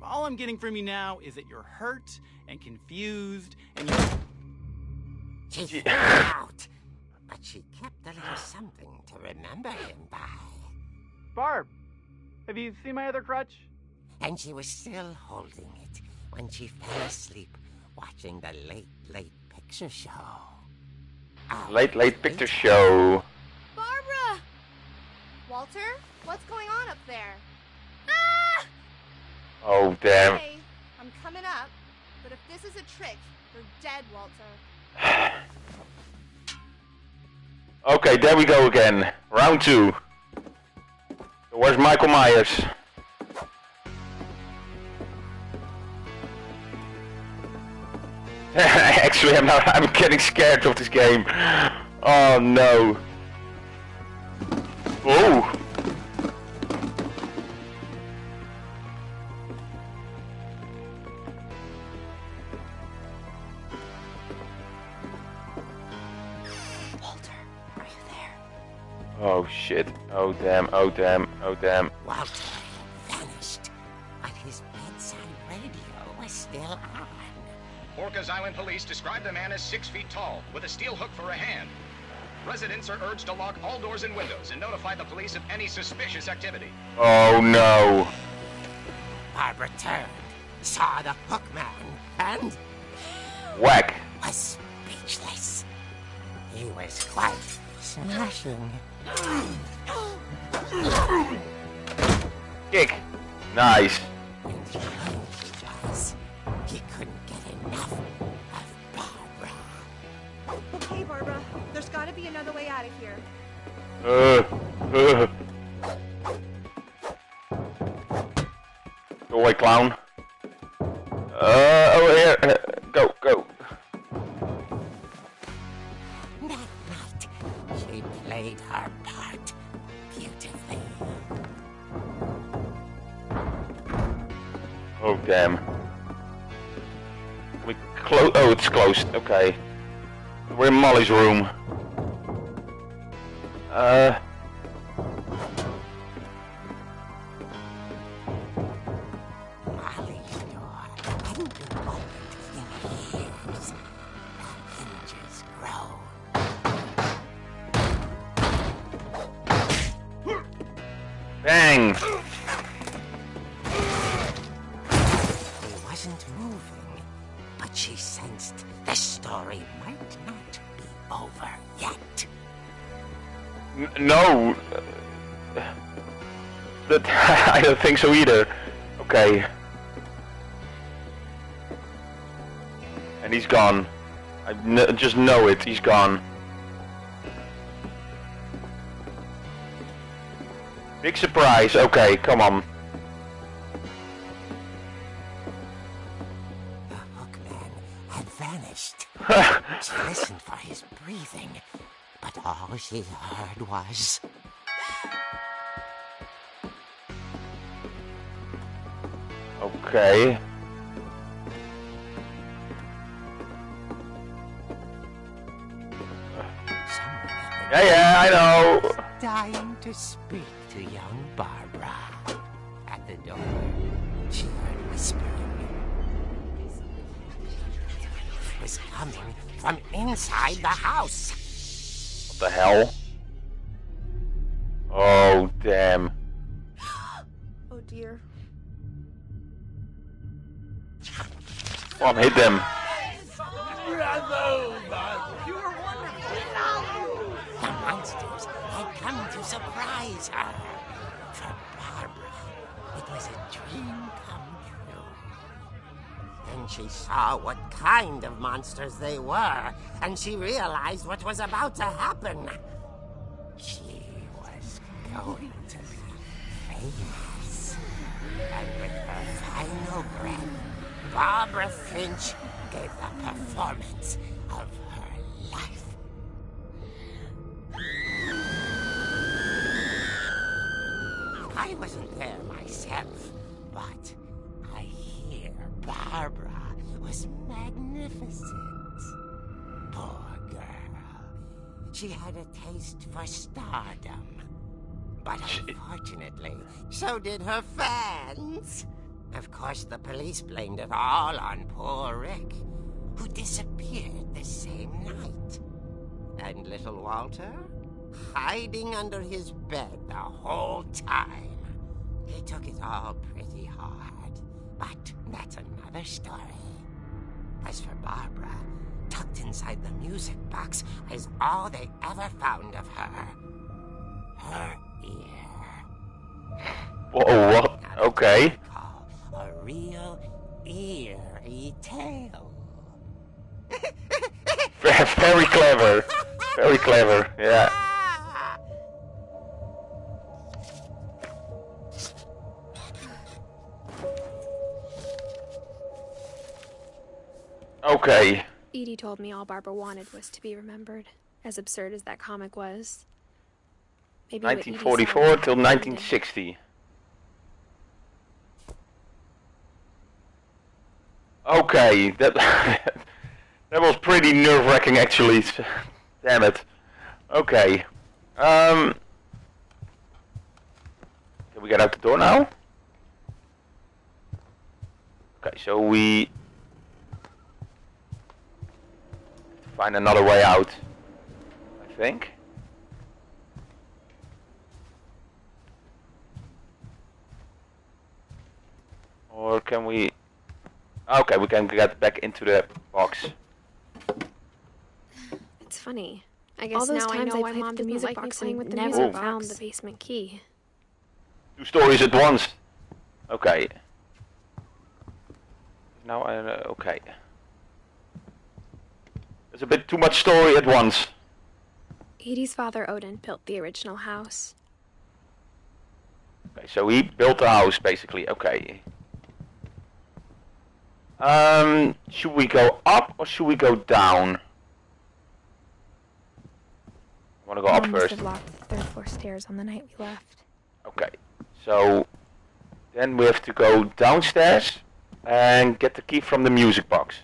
[SPEAKER 7] All I'm getting from you now is that you're hurt and confused and you're...
[SPEAKER 6] She freaked out, but she kept a little something to remember him by.
[SPEAKER 7] Barb, have you seen my other crutch?
[SPEAKER 6] And she was still holding it when she fell asleep watching the late picture show.
[SPEAKER 1] Late picture show.
[SPEAKER 9] Barbara! Walter, what's going on up there? Ah!
[SPEAKER 1] Oh, damn.
[SPEAKER 9] Hey, I'm coming up, but if this is a trick, you're dead, Walter.
[SPEAKER 1] Okay, there we go again. Round 2. Where's Michael Myers? Actually, I'm getting scared of this game. Oh no. Oh.
[SPEAKER 9] Walter, are you there?
[SPEAKER 1] Oh shit. Oh damn. Oh damn. Oh damn.
[SPEAKER 6] Walter had vanished, but his bedside radio was still on.
[SPEAKER 8] Orcas Island police describe the man as 6 feet tall, with a steel hook for a hand. Residents are urged to lock all doors and windows and notify the police of any suspicious activity.
[SPEAKER 1] Oh no.
[SPEAKER 6] Barbara turned, saw the hook man, and
[SPEAKER 1] Whack.
[SPEAKER 6] was speechless. He was quite smashing.
[SPEAKER 1] Kick. Nice.
[SPEAKER 6] And because he couldn't get enough of Barbara.
[SPEAKER 9] Okay, Barbara, there's gotta be another way out of here.
[SPEAKER 1] Go away, clown. Over here. Go.
[SPEAKER 6] That night, she played her part beautifully.
[SPEAKER 1] Oh damn. We close. Oh, it's closed. Okay. We're in Molly's room.
[SPEAKER 6] Molly's door hadn't been opened in years. The hinges grow.
[SPEAKER 1] Bang.
[SPEAKER 6] He wasn't moving, but she sensed the story might not be over yet.
[SPEAKER 1] No. That I don't think so either. Okay. And he's gone. I just know it. He's gone. Big surprise. Okay, come on.
[SPEAKER 6] The hookman had vanished. She listened for his breathing, but all she heard was...
[SPEAKER 1] Okay. Yeah, I know.
[SPEAKER 6] dying to speak to young Barbara. At the door, she heard whispering. It was coming from inside the house.
[SPEAKER 1] What the hell? Oh, damn.
[SPEAKER 9] Oh dear.
[SPEAKER 1] Come on, hit them.
[SPEAKER 6] The monsters had come to surprise her. For Barbara, it was a dream come true. Then she saw what kind of monsters they were, and she realized what was about to happen. She was going to be famous. And with her final breath, Barbara Finch gave the performance of her life. I wasn't there myself, but I hear Barbara was magnificent. Poor girl. she had a taste for stardom. But unfortunately, so did her fans. Of course, the police blamed it all on poor Rick, who disappeared the same night. And little Walter? Hiding under his bed the whole time. He took it all pretty hard, but that's another story. As for Barbara, tucked inside the music box is all they ever found of her. Her ear.
[SPEAKER 1] Whoa, what? Okay.
[SPEAKER 6] A real eerie tale.
[SPEAKER 1] Very clever. Very clever, yeah. Okay.
[SPEAKER 2] Edie told me all Barbara wanted was to be remembered, as absurd as that comic was. Maybe
[SPEAKER 1] 1944 till 1960. Okay, that that was pretty nerve-wracking actually. Damn it. Okay. Can we get out the door now? Okay, so we find another way out, I think. Or can we... Okay, we can get back into the box.
[SPEAKER 2] It's funny. I guess
[SPEAKER 10] all those
[SPEAKER 2] now
[SPEAKER 10] times
[SPEAKER 2] I know
[SPEAKER 10] I
[SPEAKER 2] why
[SPEAKER 10] played
[SPEAKER 2] Mom
[SPEAKER 10] the
[SPEAKER 2] didn't
[SPEAKER 10] music
[SPEAKER 2] like me
[SPEAKER 10] box
[SPEAKER 2] playing
[SPEAKER 10] and
[SPEAKER 2] with the
[SPEAKER 10] never
[SPEAKER 2] music
[SPEAKER 10] found
[SPEAKER 2] box. The basement key.
[SPEAKER 1] 2 stories at once. Okay. Now I okay. There's a bit too much story at once.
[SPEAKER 2] Edie's father Odin built the original house.
[SPEAKER 1] Okay, so he built the house basically. Okay. Should we go up or should we go down? I want to go up
[SPEAKER 2] Mom must
[SPEAKER 1] first.
[SPEAKER 2] have locked the 3rd floor stairs on the night we left.
[SPEAKER 1] Okay, so then we have to go downstairs and get the key from the music box.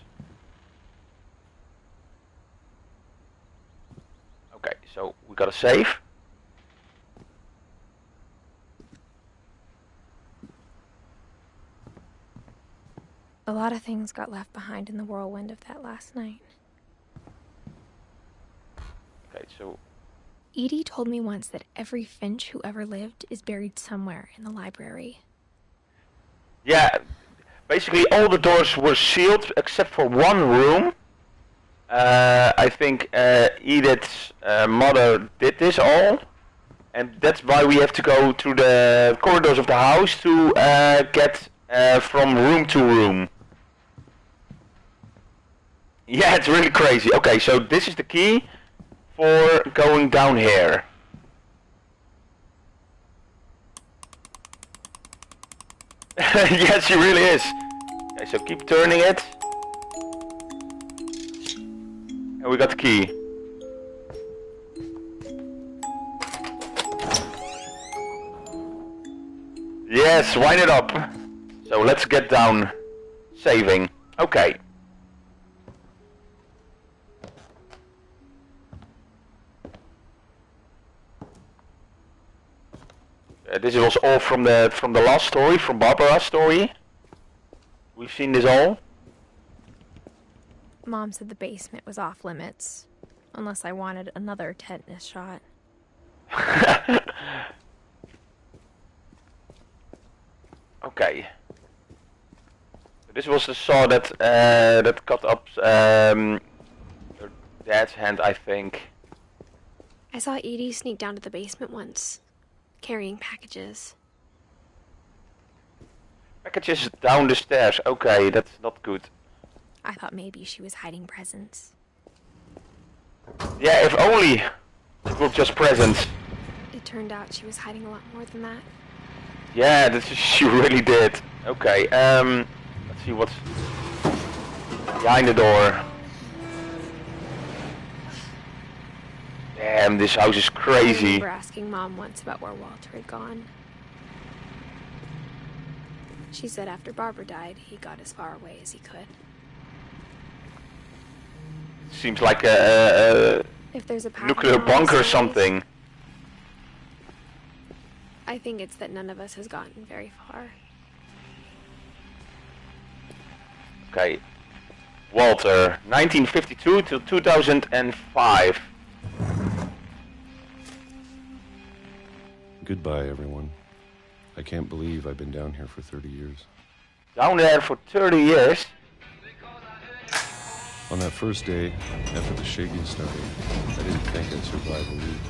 [SPEAKER 1] Okay, so we got a safe.
[SPEAKER 2] A lot of things got left behind in the whirlwind of that last night.
[SPEAKER 1] Okay, so
[SPEAKER 2] Edie told me once that every Finch who ever lived is buried somewhere in the library.
[SPEAKER 1] yeah, basically all the doors were sealed except for one room. I think Edith's mother did this all, and that's why we have to go through the corridors of the house to get from room to room. Yeah, it's really crazy. Okay, so this is the key for going down here. Yes, she really is. Okay, so keep turning it. And we got the key. Yes, wind it up. So let's get down. Saving. Okay. This was all from the last story, from Barbara's story. We've seen this all.
[SPEAKER 2] Mom said the basement was off limits, unless I wanted another tetanus shot.
[SPEAKER 1] Okay. This was the saw that that cut up her dad's hand, I think.
[SPEAKER 2] I saw Edie sneak down to the basement once, carrying packages.
[SPEAKER 1] Packages down the stairs. Okay, that's not good.
[SPEAKER 2] I thought maybe she was hiding presents.
[SPEAKER 1] Yeah, if only it was just presents.
[SPEAKER 2] It turned out she was hiding a lot more than that.
[SPEAKER 1] Yeah, she really did. Okay, let's see what's behind the door. Damn, this house is
[SPEAKER 2] I
[SPEAKER 1] crazy.
[SPEAKER 2] remember asking Mom once about where Walter had gone. She said after Barbara died, he got as far away as he could.
[SPEAKER 1] Seems like a
[SPEAKER 2] If there's a path
[SPEAKER 1] nuclear
[SPEAKER 2] down
[SPEAKER 1] bunker or
[SPEAKER 2] these stairs,
[SPEAKER 1] something.
[SPEAKER 2] I think it's that none of us has gotten very far.
[SPEAKER 1] Okay. Walter, 1952 to 2005.
[SPEAKER 10] Goodbye, everyone. I can't believe I've been down here for 30 years.
[SPEAKER 1] Down there for 30 years?
[SPEAKER 10] On that first day, after the shaking started, I didn't think I'd survive a week.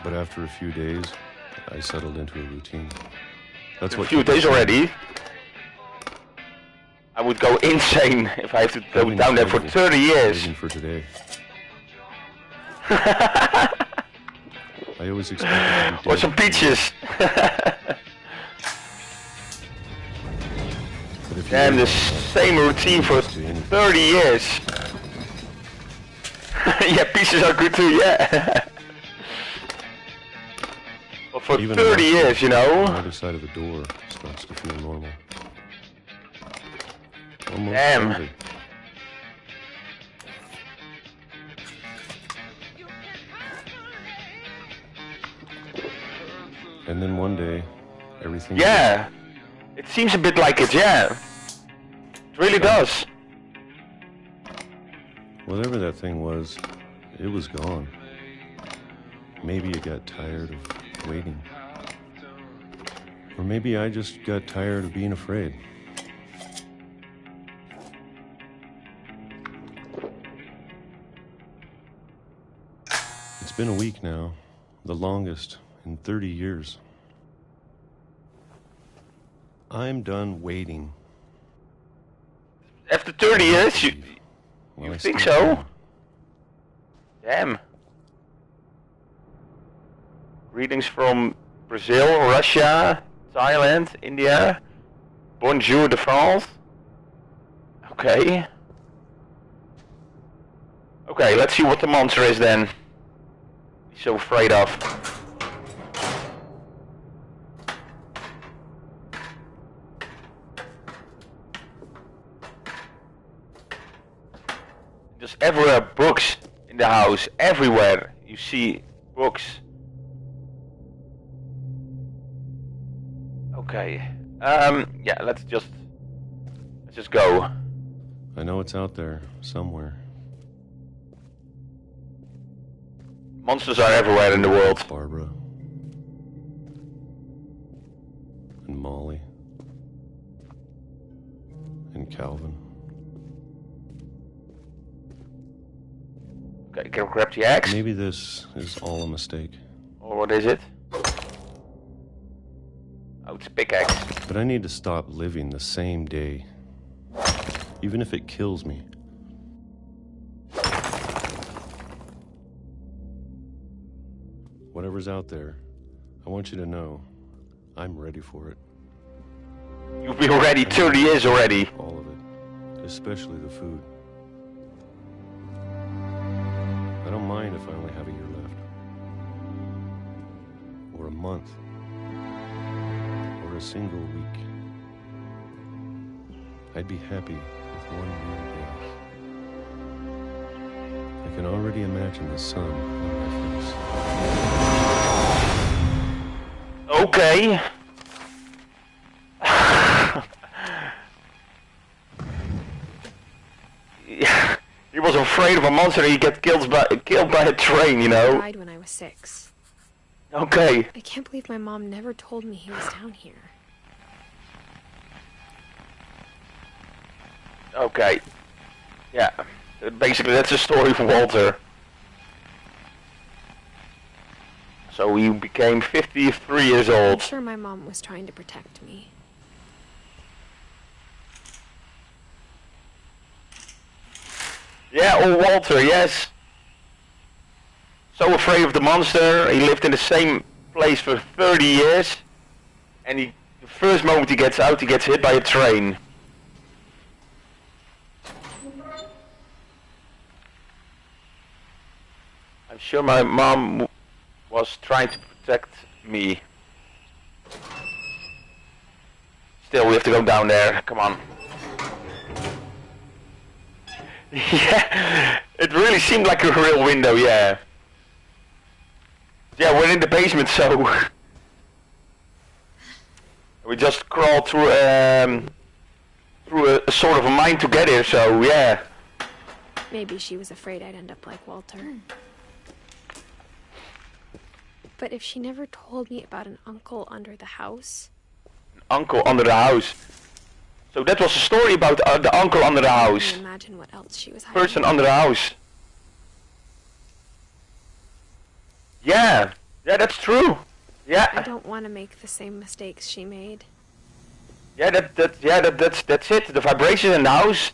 [SPEAKER 10] But after a few days, I settled into a routine. That's what
[SPEAKER 1] a few days already? I would go insane if I have to go down there for 30 years.
[SPEAKER 10] Even for today. I always expected to be
[SPEAKER 1] or some peaches. Damn, the same routine for 30 years. Yeah, peaches are good too, yeah. But for
[SPEAKER 10] even
[SPEAKER 1] 30 years, you know.
[SPEAKER 10] On the other side of the door starts to feel normal. Almost
[SPEAKER 1] Damn.
[SPEAKER 10] COVID. And then one day, everything...
[SPEAKER 1] Yeah, it seems a bit like it, yeah. It really does.
[SPEAKER 10] Whatever that thing was, it was gone. Maybe it got tired of waiting. Or maybe I just got tired of being afraid. It's been a week now, the longest in 30 years. I'm done waiting.
[SPEAKER 1] After 30 years, you
[SPEAKER 10] I
[SPEAKER 1] think
[SPEAKER 10] still
[SPEAKER 1] so?
[SPEAKER 10] can.
[SPEAKER 1] Damn. Greetings from Brazil, Russia, Thailand, India. Bonjour de France. Okay. Okay, let's see what the monster is then. He's so afraid of. There's everywhere books in the house. Everywhere you see books. Okay. Yeah, let's just go.
[SPEAKER 10] I know it's out there, somewhere.
[SPEAKER 1] Monsters are everywhere in the world.
[SPEAKER 10] Barbara. And Molly. And Calvin.
[SPEAKER 1] Okay, can I grab the axe?
[SPEAKER 10] Maybe this is all a mistake.
[SPEAKER 1] Or what is it? Oh, it's a pickaxe.
[SPEAKER 10] But I need to stop living the same day. Even if it kills me. Whatever's out there, I want you to know I'm ready for it.
[SPEAKER 1] You've been ready 30 years already.
[SPEAKER 10] All of it. Especially the food. I don't mind if I only have a year left. Or a month. Or a single week. I'd be happy with 1 year day. I can already imagine the sun on my face.
[SPEAKER 1] Okay. Yeah, he was afraid of a monster and he get killed by a train, you
[SPEAKER 2] He
[SPEAKER 1] know.
[SPEAKER 2] died when I was 6.
[SPEAKER 1] Okay.
[SPEAKER 2] I can't believe my mom never told me he was down here.
[SPEAKER 1] Okay. Yeah. Basically, that's the story of Walter. So he became 53 years
[SPEAKER 2] I'm
[SPEAKER 1] old.
[SPEAKER 2] sure my mom was trying to protect me.
[SPEAKER 1] Yeah, oh Walter, yes. So afraid of the monster. He lived in the same place for 30 years. And the first moment he gets out, he gets hit by a train. I'm sure my mom was trying to protect me. still, we have to go down there. Come on. Yeah, it really seemed like a real window, yeah. Yeah, we're in the basement, so... we just crawled through a sort of a mine to get here, so yeah.
[SPEAKER 2] Maybe she was afraid I'd end up like Walter. But if she never told me about an uncle under the house...
[SPEAKER 1] An uncle under the house? So that was a story about the uncle under the house.
[SPEAKER 2] I can imagine what else she was hiding.
[SPEAKER 1] Person under the house. Yeah, that's true. Yeah.
[SPEAKER 2] I don't want to make the same mistakes she made.
[SPEAKER 1] Yeah, that's it. The vibration in the house.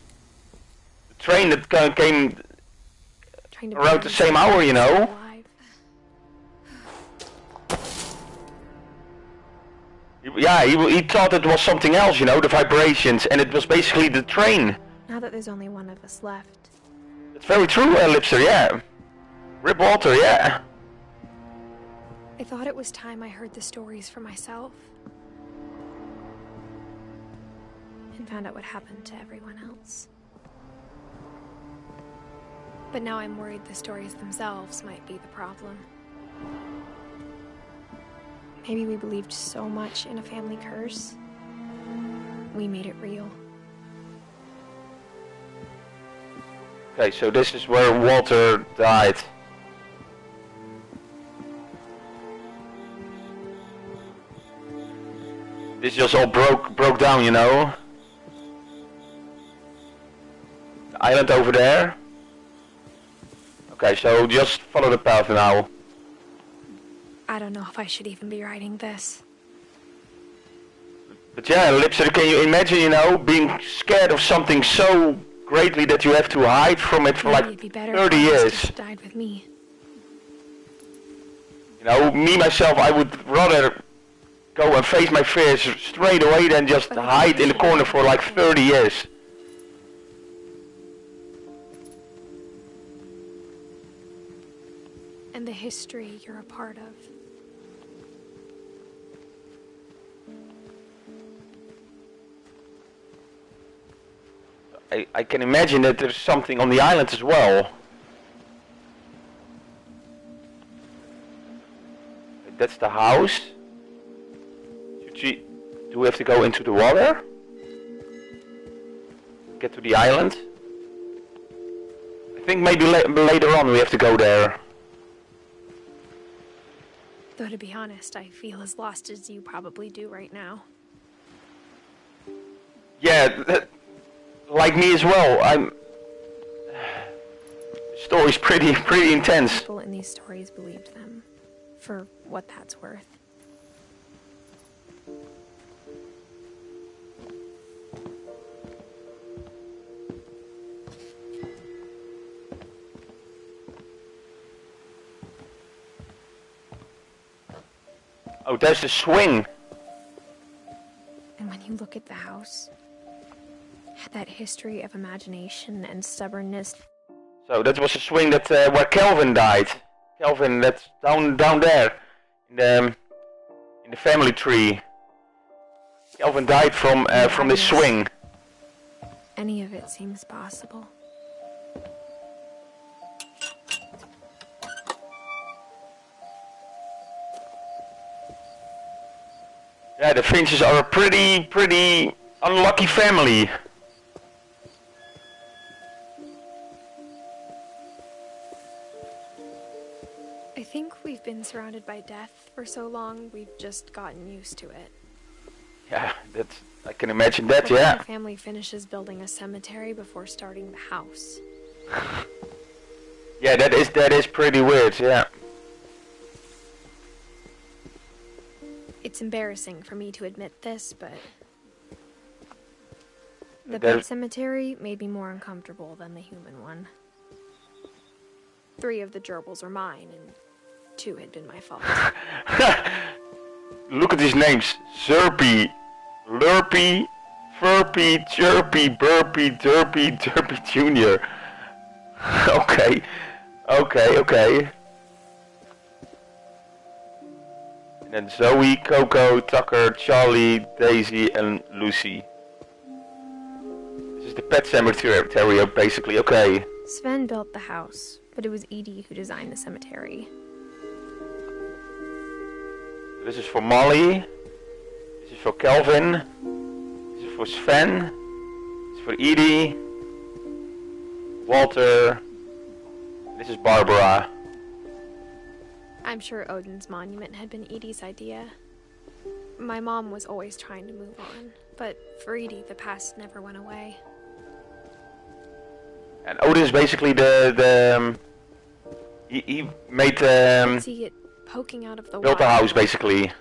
[SPEAKER 1] The train that came around the same hour, you know. Yeah, he thought it was something else, you know, the vibrations, and it was basically the train.
[SPEAKER 2] Now that there's only one of us left.
[SPEAKER 1] That's very true, Lipster, yeah. Rip Walter, yeah.
[SPEAKER 2] I thought it was time I heard the stories for myself. And found out what happened to everyone else. But now I'm worried the stories themselves might be the problem. Maybe we believed so much in a family curse, we made it real.
[SPEAKER 1] Okay, so this is where Walter died. This just all broke down, you know. The island over there. Okay, so just follow the path now.
[SPEAKER 2] I don't know if I should even be writing this.
[SPEAKER 1] But yeah, Lipster, can you imagine, you know, being scared of something so greatly that you have to hide from it for like 30 years?
[SPEAKER 2] Died with me.
[SPEAKER 1] You know, me myself, I would rather go and face my fears straight away than just hide in the corner for like 30 years.
[SPEAKER 2] And the history you're a part of.
[SPEAKER 1] I can imagine that there's something on the island as well. That's the house. Do we have to go into the water? Get to the island? I think maybe later on we have to go there.
[SPEAKER 2] Though to be honest, I feel as lost as you probably do right now.
[SPEAKER 1] Yeah, like me as well. The story's pretty intense.
[SPEAKER 2] People in these stories believed them, for what that's worth.
[SPEAKER 1] Oh, there's the swing.
[SPEAKER 2] And when you look at the house, had that history of imagination and stubbornness.
[SPEAKER 1] So that was the swing that where Calvin died. Calvin, that's down there in the family tree. Calvin died from this swing.
[SPEAKER 2] Any of it seems possible.
[SPEAKER 1] Yeah, the Finches are a pretty unlucky family.
[SPEAKER 2] I think we've been surrounded by death for so long, we've just gotten used to it.
[SPEAKER 1] Yeah, I can imagine that,
[SPEAKER 2] What
[SPEAKER 1] yeah.
[SPEAKER 2] kind of family finishes building a cemetery before starting the house?
[SPEAKER 1] Yeah, that is pretty weird, yeah.
[SPEAKER 2] It's embarrassing for me to admit this, but the pet cemetery made me more uncomfortable than the human one. 3 of the gerbils were mine, and 2 had been my fault.
[SPEAKER 1] Look at these names. Zerpy, Lurpy, Furpy, Chirpy, Burpy, Derpy, Derpy Jr. Okay. And then Zoe, Coco, Tucker, Charlie, Daisy, and Lucy. This is the pet cemetery, basically. Okay.
[SPEAKER 2] Sven built the house, but it was Edie who designed the cemetery.
[SPEAKER 1] This is for Molly. This is for Kelvin. This is for Sven. This is for Edie. Walter. This is Barbara.
[SPEAKER 2] I'm sure Odin's monument had been Edie's idea. My mom was always trying to move on, but for Edie, the past never went away.
[SPEAKER 1] And Odin is basically he made
[SPEAKER 2] See it poking out of the
[SPEAKER 1] built the
[SPEAKER 2] water.
[SPEAKER 1] house basically.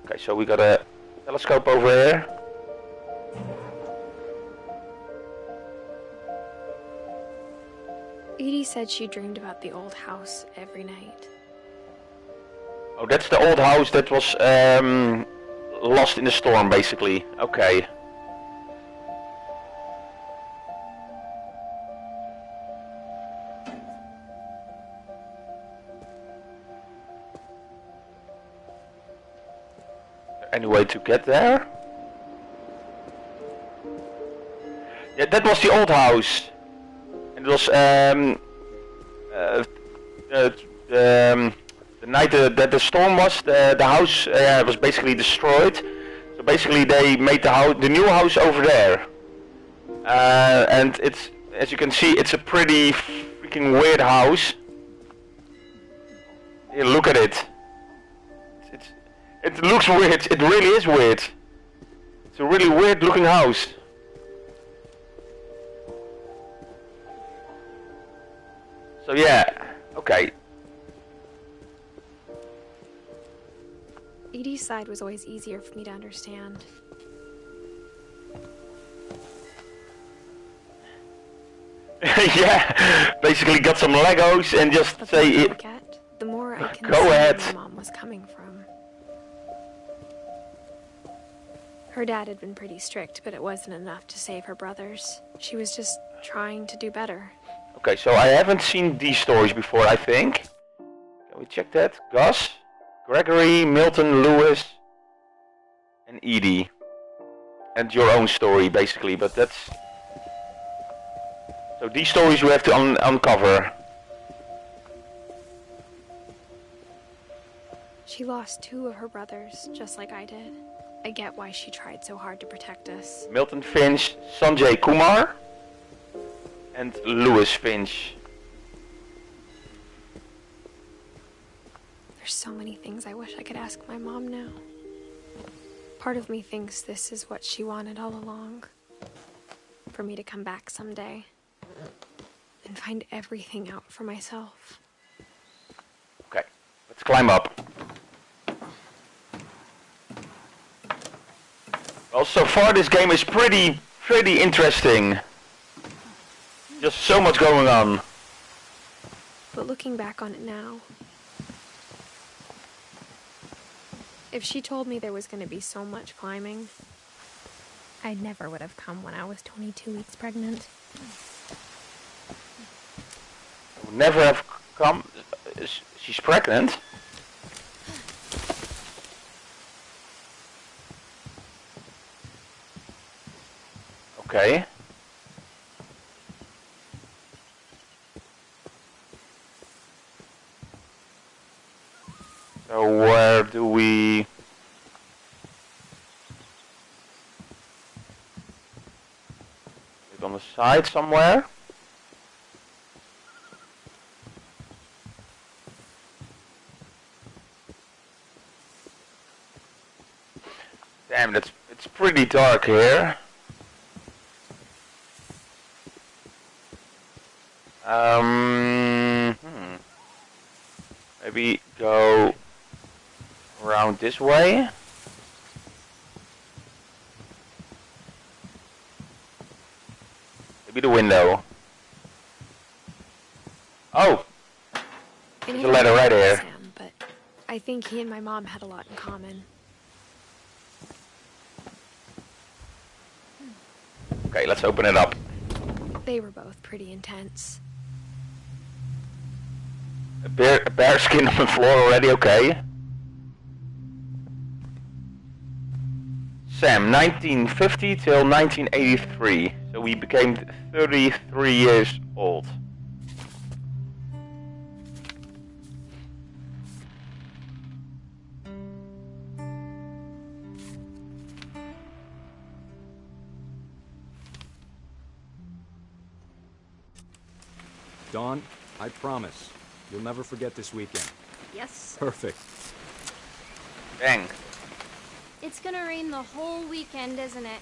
[SPEAKER 1] Okay, so we got a telescope over here.
[SPEAKER 2] Edie said she dreamed about the old house every night.
[SPEAKER 1] Oh, that's the old house that was lost in the storm, basically. Okay. Any way to get there? Yeah, that was the old house. And it was the night that the storm was, the house was basically destroyed. So basically they made the new house over there. And it's, as you can see, it's a pretty freaking weird house. Here, look at it. It looks weird. It really is weird. It's a really weird looking house. So yeah, okay.
[SPEAKER 2] Edie's side was always easier for me to understand.
[SPEAKER 1] Yeah, basically got some Legos and just
[SPEAKER 2] But
[SPEAKER 1] say
[SPEAKER 2] the more
[SPEAKER 1] it.
[SPEAKER 2] I get, the more I can
[SPEAKER 1] Go
[SPEAKER 2] see
[SPEAKER 1] ahead.
[SPEAKER 2] where my mom was coming from. Her dad had been pretty strict, but it wasn't enough to save her brothers. She was just trying to do better.
[SPEAKER 1] Okay, so I haven't seen these stories before, I think. Can we check that? Gus, Gregory, Milton, Lewis, and Edie. And your own story, basically, but that's... So these stories we have to uncover.
[SPEAKER 2] She lost 2 of her brothers, just like I did. I get why she tried so hard to protect us.
[SPEAKER 1] Milton Finch, Sanjay Kumar, and Lewis Finch.
[SPEAKER 2] There's so many things I wish I could ask my mom now. Part of me thinks this is what she wanted all along. For me to come back someday and find everything out for myself.
[SPEAKER 1] Okay, let's climb up. Well, so far this game is pretty interesting. Just so much going on.
[SPEAKER 2] But looking back on it now, if she told me there was going to be so much climbing, I never would have come when I was 22 weeks pregnant.
[SPEAKER 1] Would never have come. She's pregnant. Okay. So where do we... On the side somewhere? Damn, it's pretty dark here. Maybe go around this way. Maybe the window. Oh! There's a ladder right here.
[SPEAKER 2] Sam, but I think he and my mom had a lot in common.
[SPEAKER 1] Okay, let's open it up.
[SPEAKER 2] They were both pretty intense.
[SPEAKER 1] bear skin on the floor already, okay. Sam, 1950 till 1983. So we became 33 years old.
[SPEAKER 11] Dawn, I promise, you'll never forget this weekend.
[SPEAKER 9] Yes.
[SPEAKER 11] Perfect.
[SPEAKER 1] Bang.
[SPEAKER 9] It's gonna rain the whole weekend, isn't it?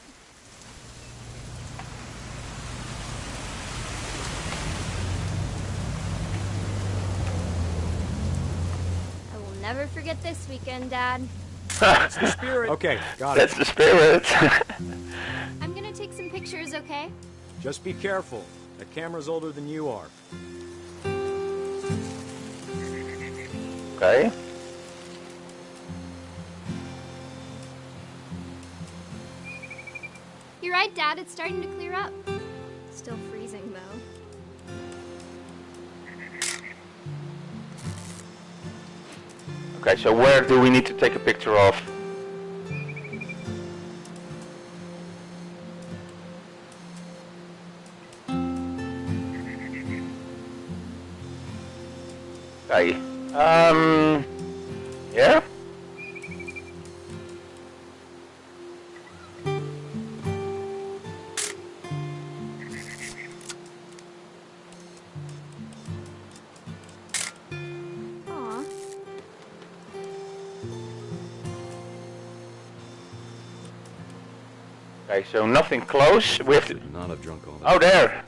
[SPEAKER 9] I will never forget this weekend, Dad.
[SPEAKER 11] That's the spirit. Okay, got it.
[SPEAKER 1] That's the spirit.
[SPEAKER 9] I'm gonna take some pictures, okay?
[SPEAKER 11] Just be careful. That camera's older than you are.
[SPEAKER 1] Okay.
[SPEAKER 9] You're right, Dad. It's starting to clear up. Still freezing, though.
[SPEAKER 1] Okay, so where do we need to take a picture of? Okay. Yeah?
[SPEAKER 9] Aw.
[SPEAKER 1] Okay, so nothing close. We have to...
[SPEAKER 11] Should not have drunk all that.
[SPEAKER 1] Oh, there!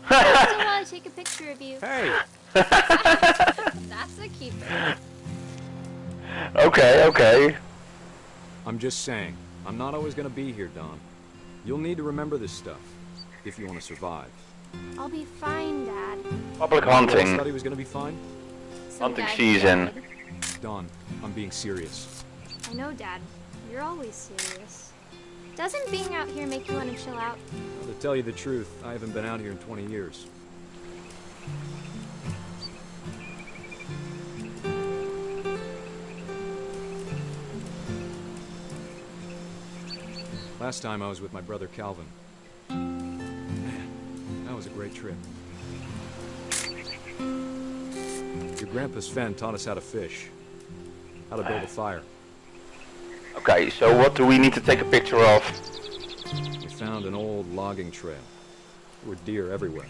[SPEAKER 9] I still want to take a picture of you.
[SPEAKER 11] Hey!
[SPEAKER 9] That's a keeper.
[SPEAKER 1] Okay, okay.
[SPEAKER 11] I'm just saying, I'm not always gonna be here, Dawn. You'll need to remember this stuff, if you want to survive.
[SPEAKER 9] I'll be fine, Dad.
[SPEAKER 1] Public
[SPEAKER 11] I
[SPEAKER 1] hunting.
[SPEAKER 11] thought he was gonna be fine?
[SPEAKER 1] Hunting
[SPEAKER 9] Dad,
[SPEAKER 1] season.
[SPEAKER 11] Dawn, I'm being serious.
[SPEAKER 9] I know, Dad. You're always serious. Doesn't being out here make you want to chill out?
[SPEAKER 11] Well, to tell you the truth, I haven't been out here in 20 years. Last time I was with my brother Calvin. Man, that was a great trip. Your grandpa Sven taught us how to fish, how to build a fire.
[SPEAKER 1] Okay, so what do we need to take a picture of?
[SPEAKER 11] We found an old logging trail. There were deer everywhere.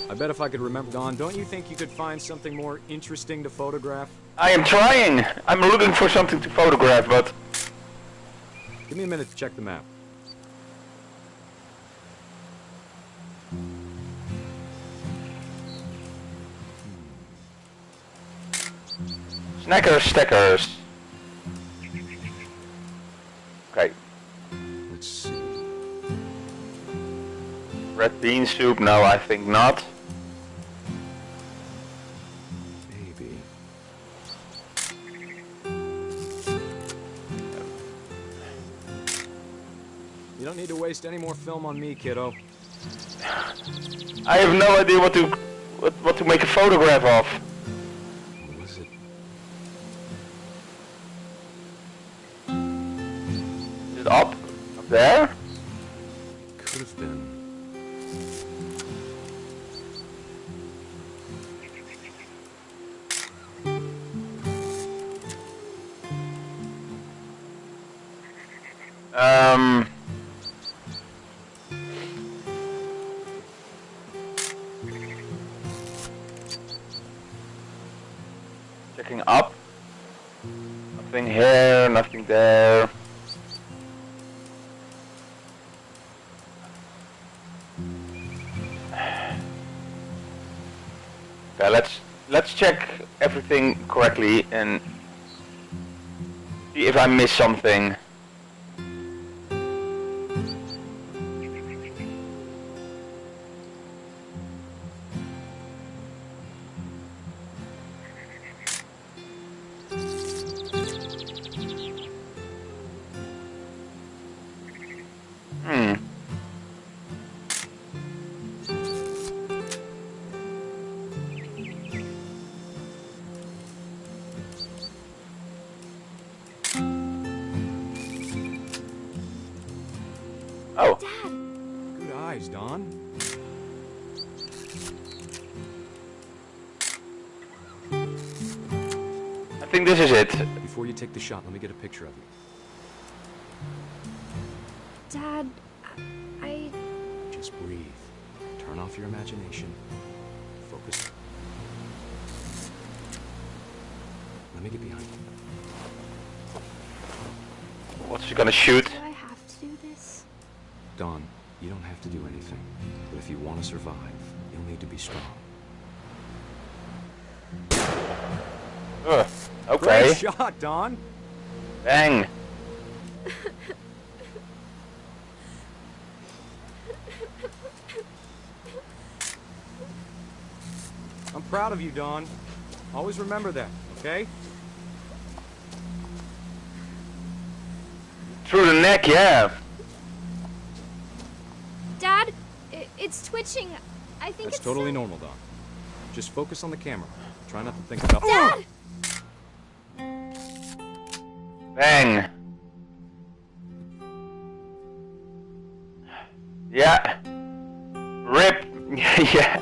[SPEAKER 11] I bet if I could remember, Dawn, don't you think you could find something more interesting to photograph?
[SPEAKER 1] I am trying! I'm looking for something to photograph, but...
[SPEAKER 11] Give me a minute to check the map.
[SPEAKER 1] Snackers, stackers. Okay.
[SPEAKER 11] Let's see.
[SPEAKER 1] Red bean soup? No, I think not.
[SPEAKER 11] Maybe. You don't need to waste any more film on me, kiddo.
[SPEAKER 1] I have no idea what to make a photograph of.
[SPEAKER 11] What was it?
[SPEAKER 1] Is it up there?
[SPEAKER 11] Could have been.
[SPEAKER 1] Checking up. Nothing here, nothing there. Okay, let's check everything correctly and see if I missed something.
[SPEAKER 11] eyes, Don.
[SPEAKER 1] I think this is it.
[SPEAKER 11] Before you take the shot, let me get a picture of you.
[SPEAKER 2] Dad, I...
[SPEAKER 11] Just breathe. Turn off your imagination. Focus. Let me get behind you.
[SPEAKER 1] What's she gonna shoot?
[SPEAKER 2] Do I have to do this?
[SPEAKER 11] Dawn, you don't have to do anything. But if you want to survive, you'll need to be strong.
[SPEAKER 1] Okay.
[SPEAKER 11] Great shot, Dawn.
[SPEAKER 1] Bang.
[SPEAKER 11] I'm proud of you, Dawn. Always remember that, okay?
[SPEAKER 1] Through the neck, yeah.
[SPEAKER 2] Dad, it's twitching. I think
[SPEAKER 11] That's
[SPEAKER 2] it's
[SPEAKER 11] totally normal, Dawn. Just focus on the camera. Try not to think about...
[SPEAKER 2] Dad!
[SPEAKER 1] Bang. Yeah. Rip. Yeah.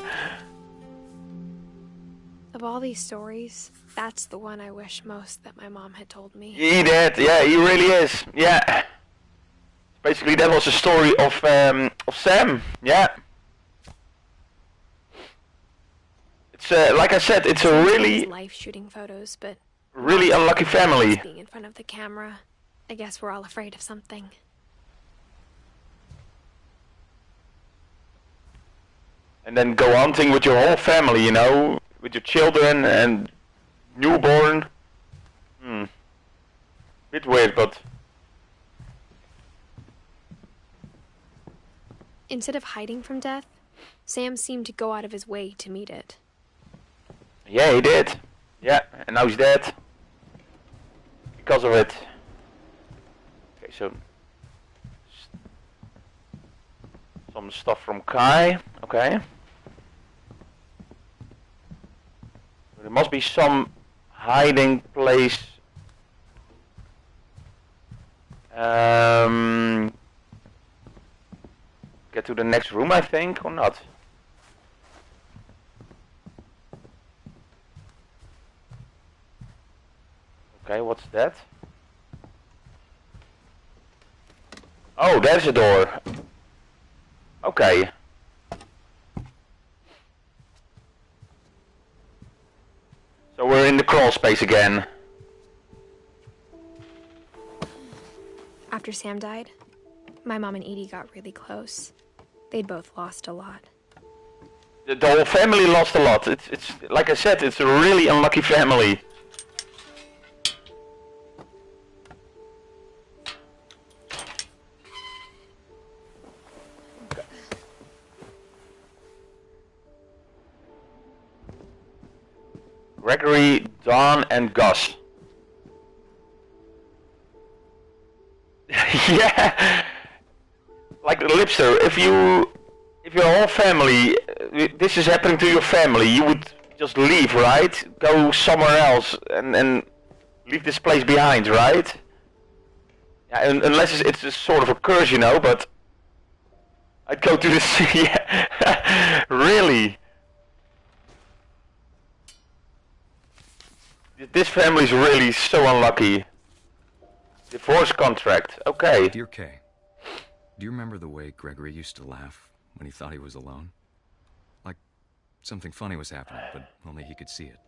[SPEAKER 2] Of all these stories, that's the one I wish most that my mom had told me.
[SPEAKER 1] He did. Yeah, he really is. Yeah. Basically, that was the story of Sam. Yeah. It's like I said, it's a really
[SPEAKER 2] life shooting photos, but
[SPEAKER 1] really unlucky family.
[SPEAKER 2] being in front of the camera. I guess we're all afraid of something.
[SPEAKER 1] And then go hunting with your whole family, you know, with your children and newborn. Bit weird, but
[SPEAKER 2] Instead of hiding from death, Sam seemed to go out of his way to meet it.
[SPEAKER 1] yeah, he did. Yeah, and now he's dead because of it. Okay, so some stuff from Kai. Okay. There must be some hiding place. Get to the next room, I think, or not? Okay, what's that? Oh, there's a door. Okay. So we're in the crawl space again.
[SPEAKER 2] After Sam died, my mom and Edie got really close. They'd both lost a lot.
[SPEAKER 1] The whole family lost a lot. It's like I said, it's a really unlucky family. Gregory, Dawn, and Gus. Yeah, like Lipster. If your whole family, this is happening to your family, you would just leave, right? Go somewhere else and leave this place behind, right? Yeah, unless it's a sort of a curse, you know. But I'd go to the sea. Yeah, really. This family's really so unlucky. Divorce contract, okay.
[SPEAKER 11] Dear Kay, do you remember the way Gregory used to laugh when he thought he was alone? Like something funny was happening, but only he could see it.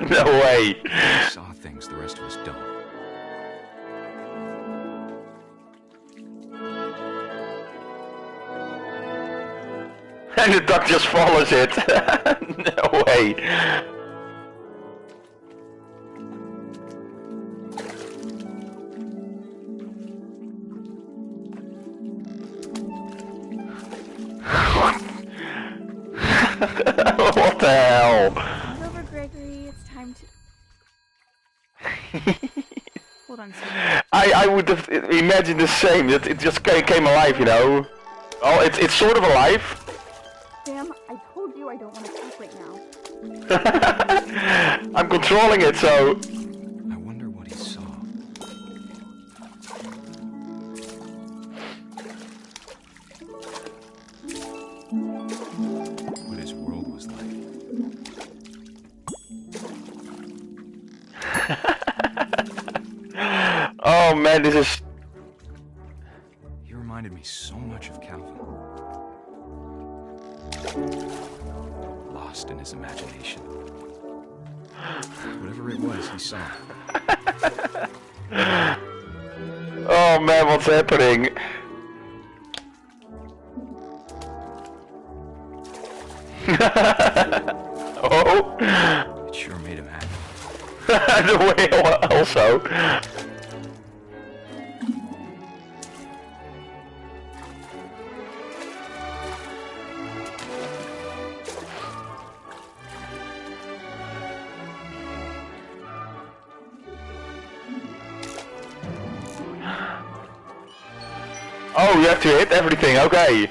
[SPEAKER 1] No way.
[SPEAKER 11] He saw things the rest of us don't.
[SPEAKER 1] And the duck just follows it. No way. What the hell?
[SPEAKER 12] It's over, Gregory. It's time to... Hold on, Sam.
[SPEAKER 1] I would have imagined the same. It just came alive, you know. Well, it's sort of alive.
[SPEAKER 12] Sam, I told you I don't want to talk right now.
[SPEAKER 1] I'm controlling it, so...
[SPEAKER 11] I wonder what he saw.
[SPEAKER 1] Oh man, this is...
[SPEAKER 11] He reminded me so much of Calvin. Lost in his imagination. Whatever it was, he saw.
[SPEAKER 1] Oh man, what's happening? Oh!
[SPEAKER 11] It sure made him happy.
[SPEAKER 1] The whale also. Oh, you have to hit everything, okay.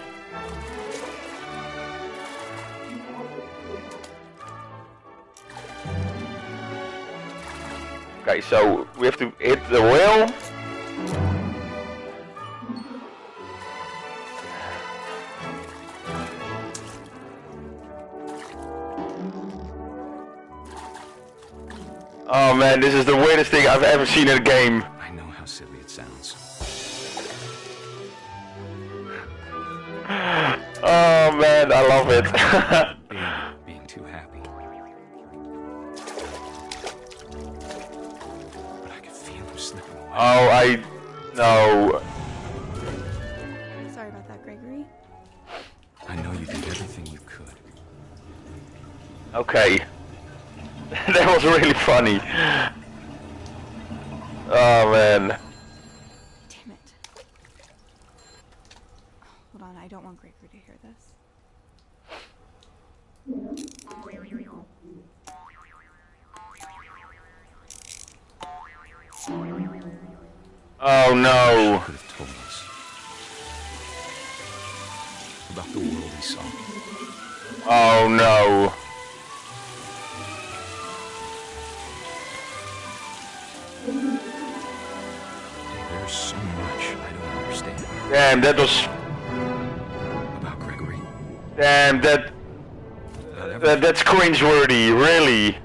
[SPEAKER 1] Okay, so we have to hit the whale. Oh man, this is the weirdest thing I've ever seen in a game.
[SPEAKER 11] I know how silly it sounds.
[SPEAKER 1] Oh man, I love it.
[SPEAKER 11] being too happy. But I could feel him slipping away.
[SPEAKER 1] Oh, I... No.
[SPEAKER 12] Sorry about that, Gregory.
[SPEAKER 11] I know you did everything you could.
[SPEAKER 1] Okay. That was really funny. Oh man.
[SPEAKER 12] Damn it. Hold on, I don't want Gregory to hear this.
[SPEAKER 1] Oh no.
[SPEAKER 11] Could have told us about the world he saw.
[SPEAKER 1] Oh no.
[SPEAKER 11] There's so much I don't understand.
[SPEAKER 1] Damn, that was...
[SPEAKER 11] About Gregory.
[SPEAKER 1] Damn, that's cringeworthy, really.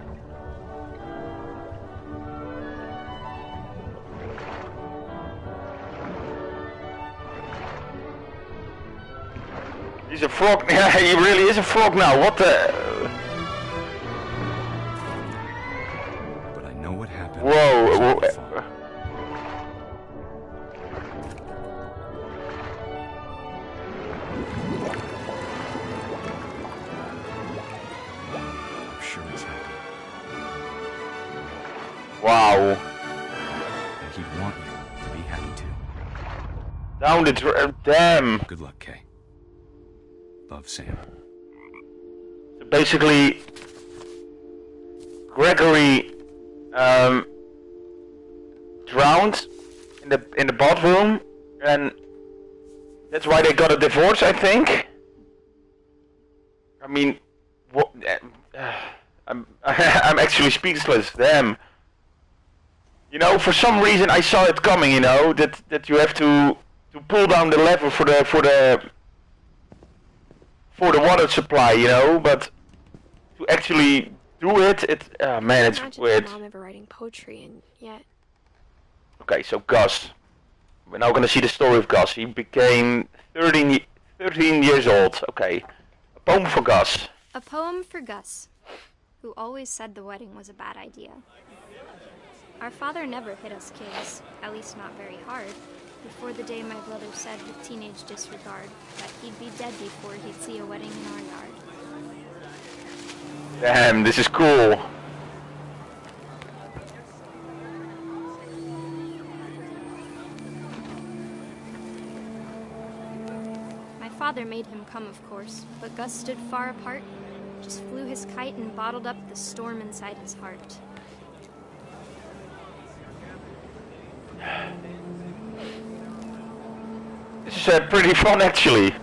[SPEAKER 1] He's a frog. Yeah, he really is a frog now. What the...
[SPEAKER 11] But I know what happened.
[SPEAKER 1] Whoa.
[SPEAKER 11] I'm sure he's happy.
[SPEAKER 1] Wow.
[SPEAKER 11] And he'd want you to be happy too.
[SPEAKER 1] Down the damn.
[SPEAKER 11] Good luck, Kay. Love, Sam.
[SPEAKER 1] So basically, Gregory drowned in the bathroom, and that's why they got a divorce, I think. I mean, what? I'm actually speechless. Damn. You know, for some reason I saw it coming. You know that you have to pull down the lever for the water supply. You know, but to actually do it, man, it's weird.
[SPEAKER 2] Mom ever writing poetry, and yet.
[SPEAKER 1] Okay, so Gus. We're now gonna see the story of Gus. He became 13 years old. Okay, a poem for Gus.
[SPEAKER 13] A poem for Gus, who always said the wedding was a bad idea. Our father never hit us kids, at least not very hard, before the day my brother said with teenage disregard that he'd be dead before he'd see a wedding in our yard.
[SPEAKER 1] Damn, this is cool.
[SPEAKER 13] My father made him come, of course, but Gus stood far apart, just flew his kite and bottled up the storm inside his heart.
[SPEAKER 1] This is pretty fun, actually.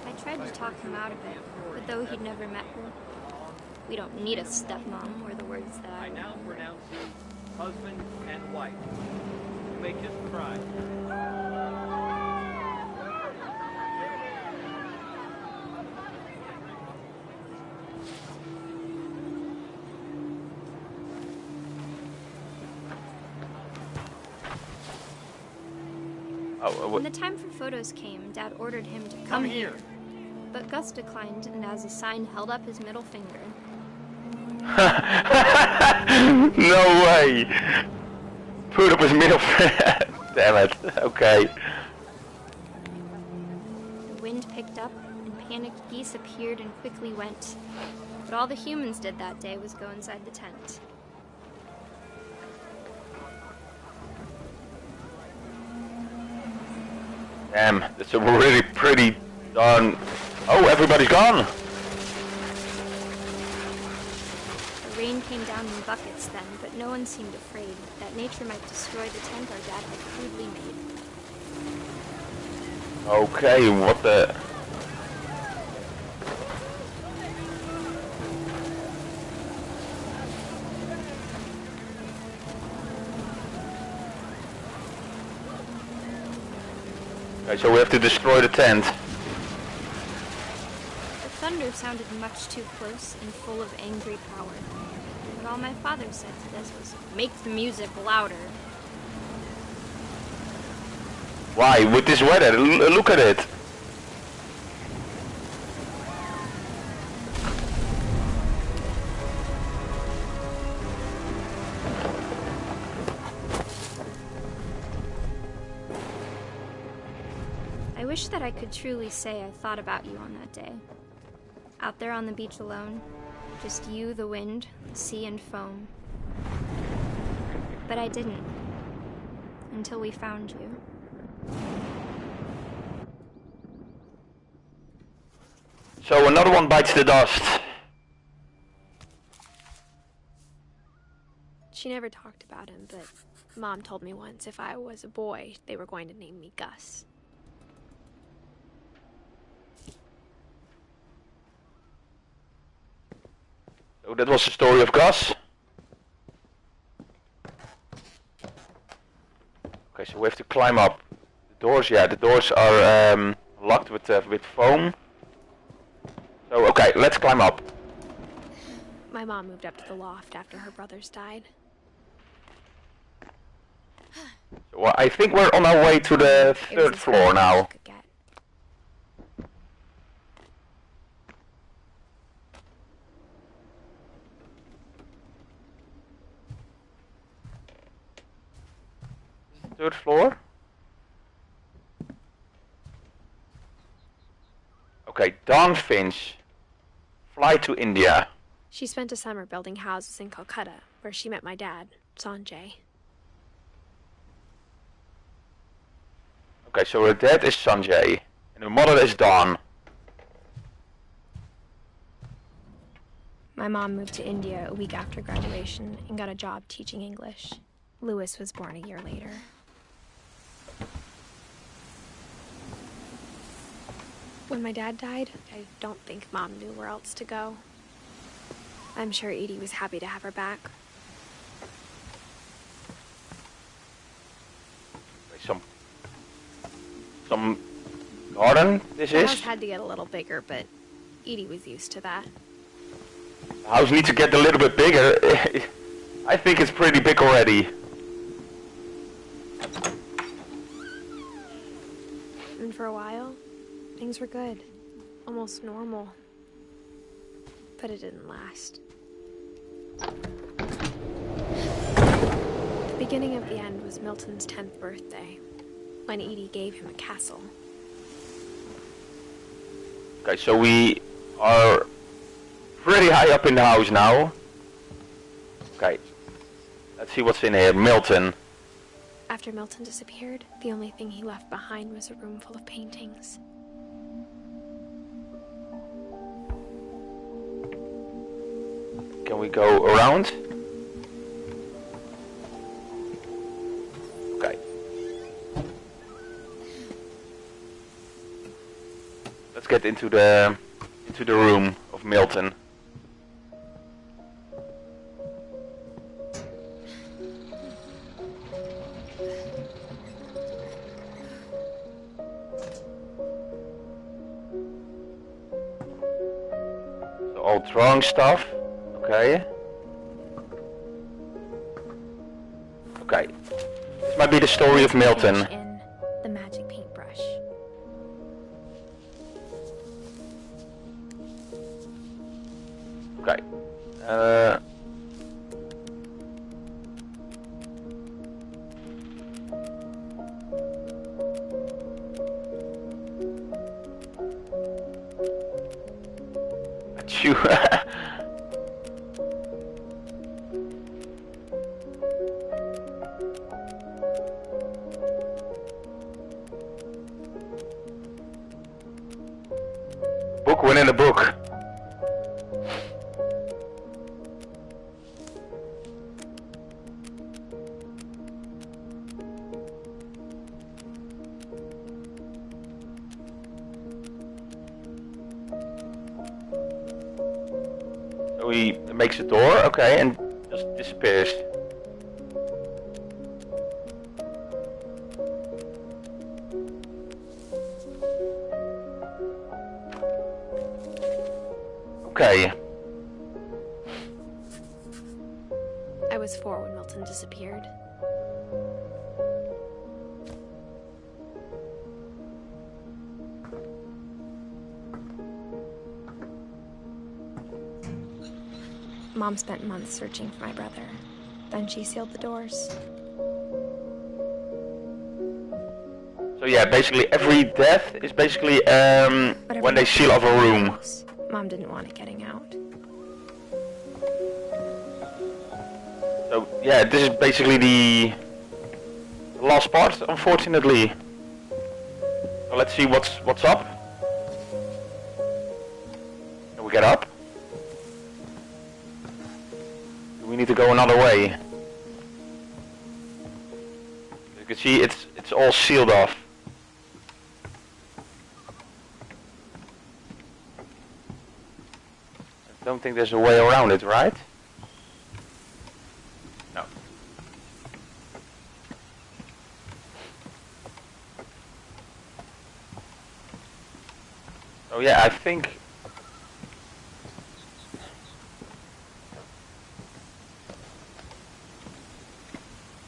[SPEAKER 13] I tried to talk him out of it, but though he'd never met her, we don't need a stepmom, were the words that I
[SPEAKER 14] now pronounce you husband and wife. You may kiss the bride.
[SPEAKER 13] When the time for photos came, Dad ordered him to come here. But Gus declined, and as a sign held up his middle finger.
[SPEAKER 1] No way! Put up his middle finger. Damn it. Okay.
[SPEAKER 13] The wind picked up, and panicked geese appeared and quickly went. But all the humans did that day was go inside the tent.
[SPEAKER 1] Damn, that's a really pretty darn... Oh, everybody's gone!
[SPEAKER 13] The rain came down in buckets then, but no one seemed afraid that nature might destroy the tent our dad had crudely made.
[SPEAKER 1] Okay, what the... Okay, so we have to destroy the tent.
[SPEAKER 13] The thunder sounded much too close and full of angry power. But all my father said to this was, "Make the music louder."
[SPEAKER 1] Why? With this weather? Look at it!
[SPEAKER 13] I wish that I could truly say I thought about you on that day. Out there on the beach alone, just you, the wind, the sea, and foam. But I didn't. Until we found you.
[SPEAKER 1] So another one bites the dust.
[SPEAKER 2] She never talked about him, but Mom told me once if I was a boy, they were going to name me Gus.
[SPEAKER 1] So that was the story of Gus. Okay, so we have to climb up. The doors, yeah, the doors are locked with foam. So, okay, let's climb up.
[SPEAKER 2] My mom moved up to the loft after her brothers died.
[SPEAKER 1] Well, I think we're on our way to the third floor now. Third floor? Okay, Dawn Finch. Fly to India.
[SPEAKER 2] She spent a summer building houses in Calcutta, where she met my dad, Sanjay.
[SPEAKER 1] Okay, so her dad is Sanjay, and her mother is Dawn.
[SPEAKER 2] My mom moved to India a week after graduation and got a job teaching English. Louis was born a year later. When my dad died, I don't think Mom knew where else to go. I'm sure Edie was happy to have her back.
[SPEAKER 1] Some garden, this
[SPEAKER 2] The
[SPEAKER 1] is?
[SPEAKER 2] house had to get a little bigger, but Edie was used to that.
[SPEAKER 1] The house needs to get a little bit bigger. I think it's pretty big already.
[SPEAKER 2] And for a while, things were good. Almost normal. But it didn't last. The beginning of the end was Milton's 10th birthday, when Edie gave him a castle.
[SPEAKER 1] Okay, so we are pretty high up in the house now. Okay, let's see what's in here. Milton.
[SPEAKER 2] After Milton disappeared, the only thing he left behind was a room full of paintings.
[SPEAKER 1] Can we go around? Okay. Let's get into the room of Milton. So all drawing stuff. Okay. Okay. This might be the story of Milton.
[SPEAKER 2] In the magic
[SPEAKER 1] Okay. Achoo. Book within a book. So he makes a door, okay, and just disappears. Okay.
[SPEAKER 2] I was 4 when Milton disappeared. Mom spent months searching for my brother. Then she sealed the doors.
[SPEAKER 1] So yeah, basically every death is basically when they seal off a room.
[SPEAKER 2] Mom didn't want it getting out.
[SPEAKER 1] So yeah, this is basically the last part, unfortunately. So let's see what's up. Can we get up? Do we need to go another way? You can see it's all sealed off. I don't think there's a way around it, right? No. Oh yeah, I think...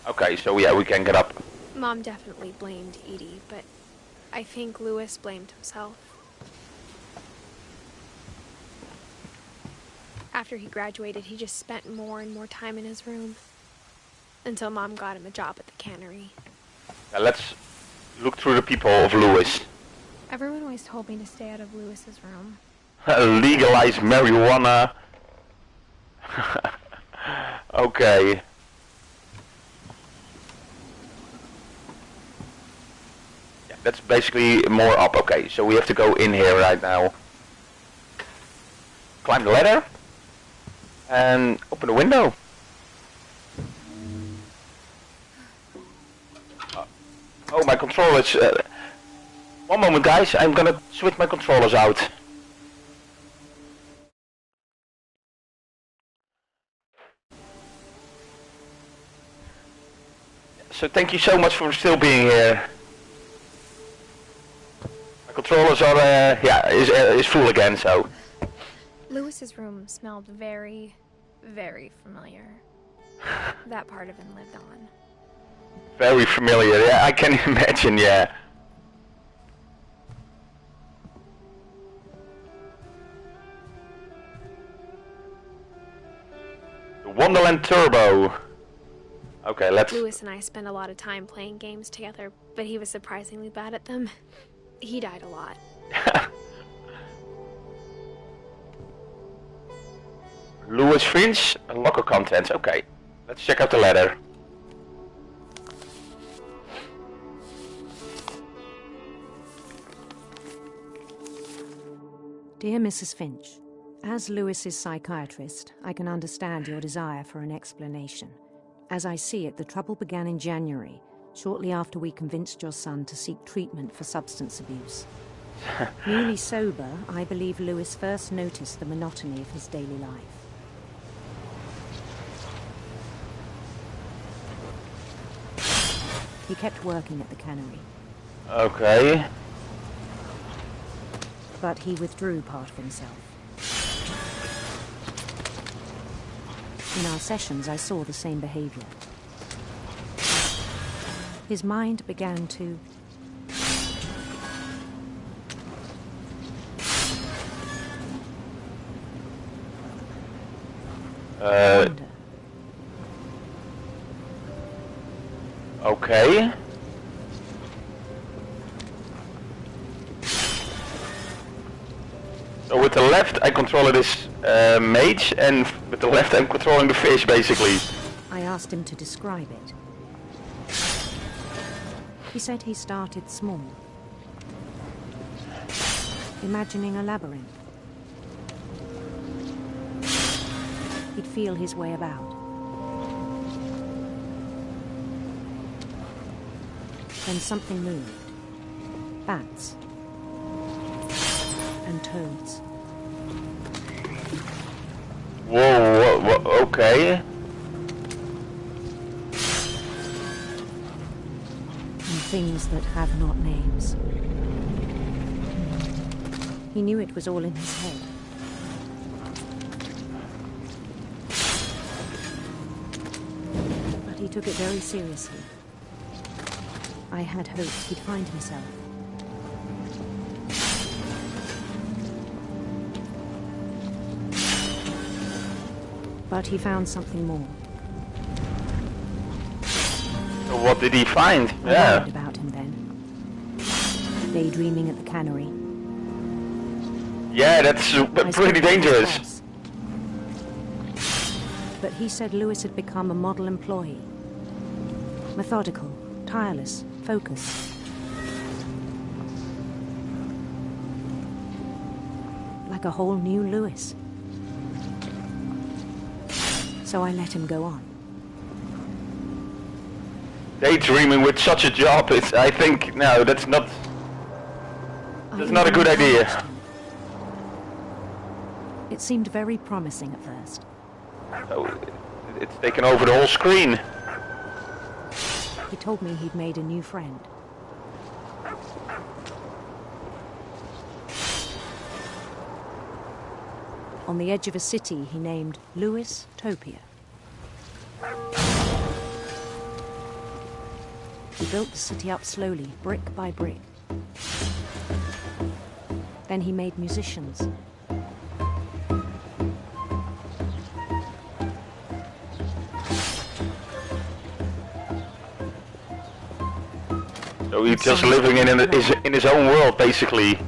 [SPEAKER 1] Okay, so yeah, we can get up.
[SPEAKER 2] Mom definitely blamed Edie, but I think Louis blamed himself. After he graduated, he just spent more and more time in his room. Until Mom got him a job at the cannery.
[SPEAKER 1] Now let's look through the people of Louis.
[SPEAKER 2] Everyone always told me to stay out of Louis's room.
[SPEAKER 1] Legalize marijuana. Okay. Yeah, that's basically more up. Okay, so we have to go in here right now. Climb the ladder. And open the window. Oh, my controllers. One moment, guys. I'm gonna switch my controllers out. So thank you so much for still being here. My controllers are, is full again, so.
[SPEAKER 2] Louis's room smelled very, very familiar. That part of him lived on.
[SPEAKER 1] Very familiar, yeah, I can imagine, yeah. The Wonderland Turbo. Okay, let's...
[SPEAKER 2] Louis and I spent a lot of time playing games together, but he was surprisingly bad at them. He died a lot.
[SPEAKER 1] Louis Finch, locker contents. Okay, let's check out the ladder.
[SPEAKER 15] Dear Mrs. Finch, as Louis's psychiatrist, I can understand your desire for an explanation. As I see it, the trouble began in January, shortly after we convinced your son to seek treatment for substance abuse. Newly sober, I believe Louis first noticed the monotony of his daily life. He kept working at the cannery.
[SPEAKER 1] Okay.
[SPEAKER 15] But he withdrew part of himself. In our sessions, I saw the same behavior. His mind began to...
[SPEAKER 1] Okay. So with the left I control this mage, and with the left I'm controlling the fish, basically.
[SPEAKER 15] I asked him to describe it. He said he started small, imagining a labyrinth. He'd feel his way about. Then something moved. Bats. And toads.
[SPEAKER 1] Whoa, okay.
[SPEAKER 15] And things that have not names. He knew it was all in his head. But he took it very seriously. I had hoped he'd find himself. But he found something more.
[SPEAKER 1] So what did he find?
[SPEAKER 15] I worried about him then. Daydreaming at the cannery.
[SPEAKER 1] Yeah, that's pretty dangerous.
[SPEAKER 15] But he said Lewis had become a model employee. Methodical, tireless, focused. Like a whole new Lewis. So I let him go on.
[SPEAKER 1] Daydreaming with such a job, I think, no, that's not a good idea.
[SPEAKER 15] It seemed very promising at first.
[SPEAKER 1] Oh, it's taken over the whole screen.
[SPEAKER 15] He told me he'd made a new friend. On the edge of a city he named Lewis Topia. He built the city up slowly, brick by brick. Then he made musicians.
[SPEAKER 1] So he's just living in his own world, basically.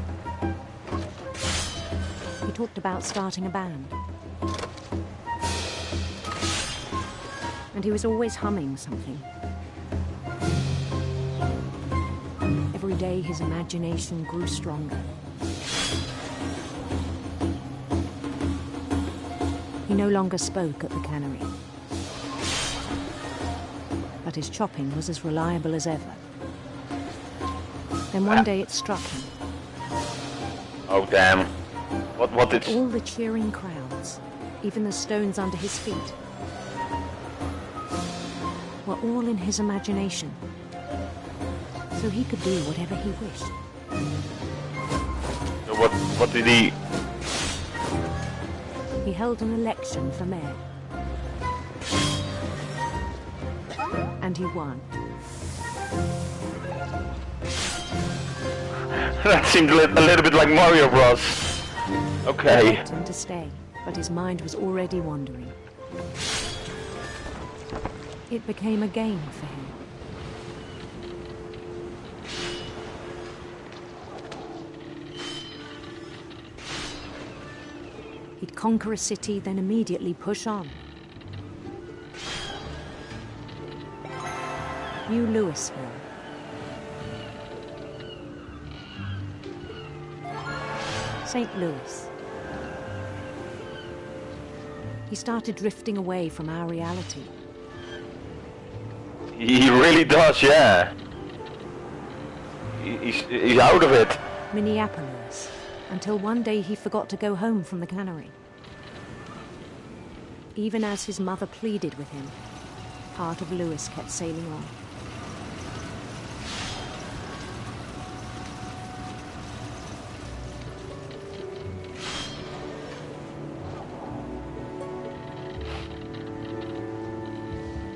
[SPEAKER 15] He talked about starting a band. And he was always humming something. Every day his imagination grew stronger. He no longer spoke at the cannery. But his chopping was as reliable as ever. Then one day it struck him.
[SPEAKER 1] Oh damn. What did...
[SPEAKER 15] All the cheering crowds, even the stones under his feet, were all in his imagination. So he could do whatever he wished.
[SPEAKER 1] So what did he...
[SPEAKER 15] He held an election for mayor. And he won.
[SPEAKER 1] That seemed a little bit like Mario Bros. Okay.
[SPEAKER 15] He begged him to stay, but his mind was already wandering. It became a game for him. He'd conquer a city, then immediately push on. New Louisville. St. Louis. He started drifting away from our reality.
[SPEAKER 1] He really does, yeah. He's out of it.
[SPEAKER 15] Minneapolis. Until one day he forgot to go home from the cannery. Even as his mother pleaded with him, part of Lewis kept sailing on.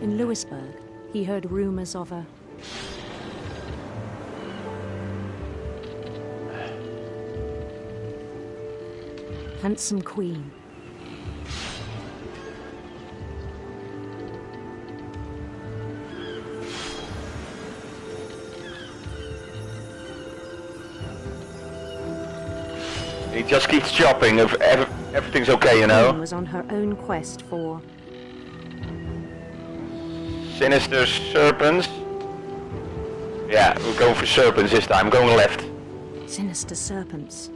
[SPEAKER 15] In Lewisburg, he heard rumors of a handsome queen
[SPEAKER 1] He just keeps chopping if everything's okay, you know.
[SPEAKER 15] Jane was on her own quest for
[SPEAKER 1] sinister serpents. Yeah, we're going for serpents this time. I'm going left.
[SPEAKER 15] sinister serpents.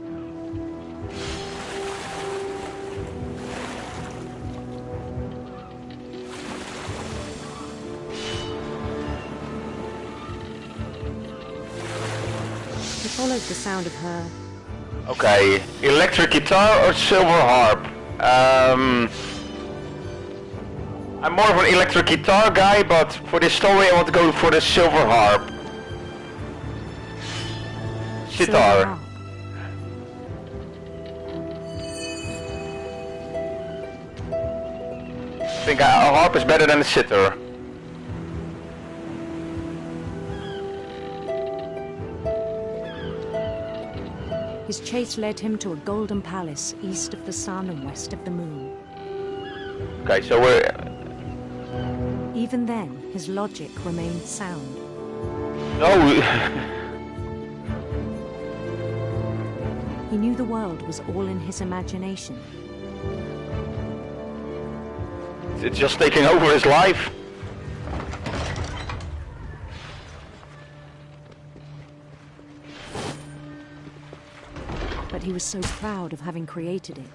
[SPEAKER 15] He followed the sound of her.
[SPEAKER 1] Okay, electric guitar or silver harp? I'm more of an electric guitar guy, but for this story I want to go for the silver harp. Sitar. I think a harp is better than a sitar.
[SPEAKER 15] His chase led him to a golden palace east of the sun and west of the moon.
[SPEAKER 1] Okay, so we're...
[SPEAKER 15] Even then, his logic remained sound.
[SPEAKER 1] No!
[SPEAKER 15] He knew the world was all in his imagination.
[SPEAKER 1] It's just taking over his life.
[SPEAKER 15] But he was so proud of having created it.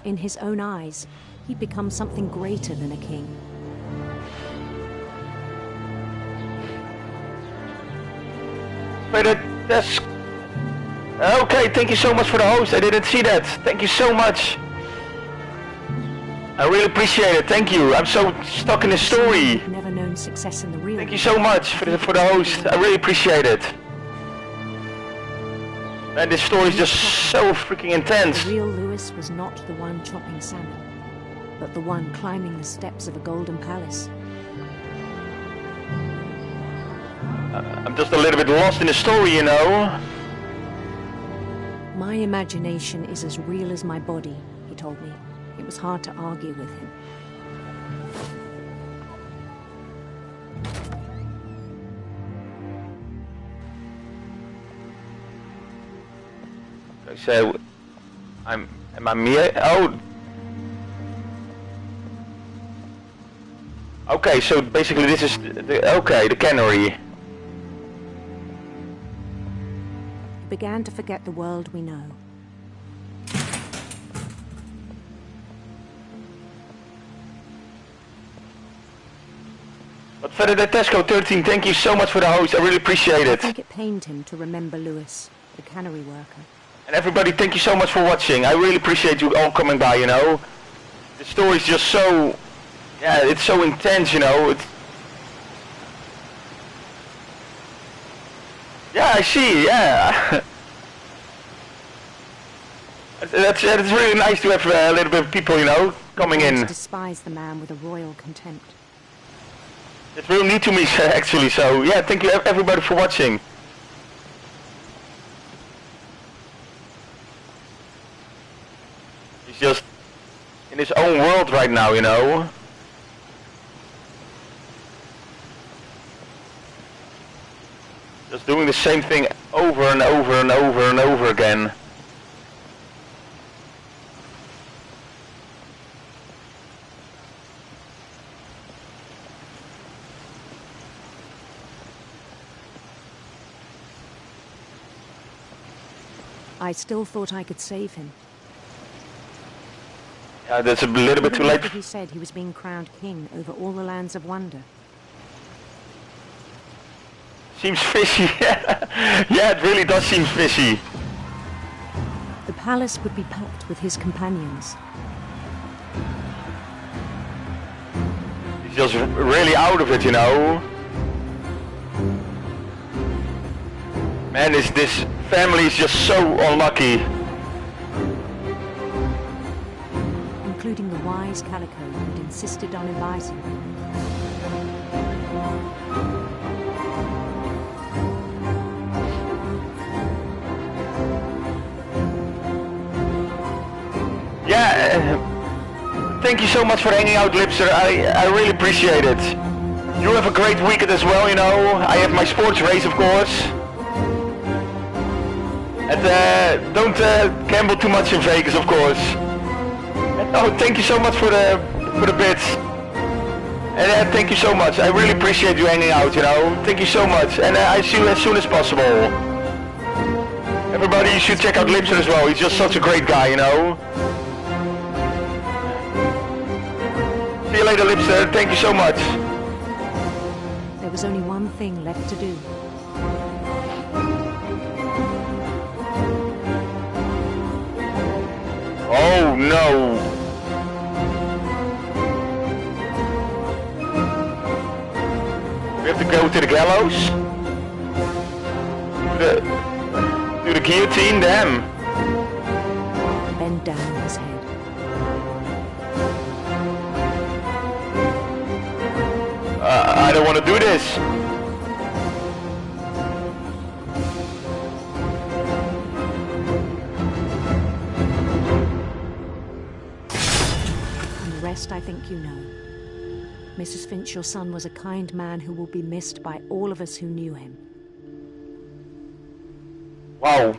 [SPEAKER 15] In his own eyes, he'd become something greater than a king.
[SPEAKER 1] But that's... Okay, thank you so much for the host. I didn't see that. Thank you so much. I really appreciate it. Thank you. I'm so stuck in the story.
[SPEAKER 15] Never known success in the real.
[SPEAKER 1] Thank you so much for the host. I really appreciate it. And this story is just so freaking intense.
[SPEAKER 15] The real Lewis was not the one chopping salmon, but the one climbing the steps of a golden palace.
[SPEAKER 1] I'm just a little bit lost in the story, you know.
[SPEAKER 15] My imagination is as real as my body, he told me. It was hard to argue with him.
[SPEAKER 1] So, am I me? Oh. Okay, so basically this is the cannery.
[SPEAKER 15] He began to forget the world we know.
[SPEAKER 1] But Further Tesco 13, thank you so much for the host. I really appreciate it.
[SPEAKER 15] I think it pained him to remember Lewis, the cannery worker.
[SPEAKER 1] And everybody, thank you so much for watching. I really appreciate you all coming by, you know. The story's just so... Yeah, it's so intense, you know. Yeah, I see, yeah. It's really nice to have a little bit of people, you know, coming in.
[SPEAKER 15] Despise the man with a royal contempt.
[SPEAKER 1] It's real new to me, actually, so yeah, thank you everybody for watching. He's just in his own world right now, you know. Just doing the same thing over and over and over and over again.
[SPEAKER 15] I still thought I could save him.
[SPEAKER 1] Yeah, that's a little bit too late.
[SPEAKER 15] He said he was being crowned king over all the lands of wonder.
[SPEAKER 1] Seems fishy. Yeah, it really does seem fishy.
[SPEAKER 15] The palace would be packed with his companions.
[SPEAKER 1] He's just really out of it, you know. Man, this family is just so unlucky.
[SPEAKER 15] Including the wise Calico who'd insisted on advising him.
[SPEAKER 1] Yeah, thank you so much for hanging out, Lipster. I really appreciate it. You have a great weekend as well, you know. I have my sports race, of course. And don't gamble too much in Vegas, of course. And, oh, thank you so much for the bits. And thank you so much. I really appreciate you hanging out, you know. Thank you so much. And I see you as soon as possible. Everybody, you should check out Lipson as well. He's just such a great guy, you know. See you later, Lipson. Thank you so much.
[SPEAKER 15] There was only one thing left to do.
[SPEAKER 1] Oh no! We have to go to the gallows? To the guillotine, damn!
[SPEAKER 15] Bend down his head.
[SPEAKER 1] I don't want to do this!
[SPEAKER 15] I think you know. Mrs. Finch, your son was a kind man who will be missed by all of us who knew him.
[SPEAKER 1] Wow.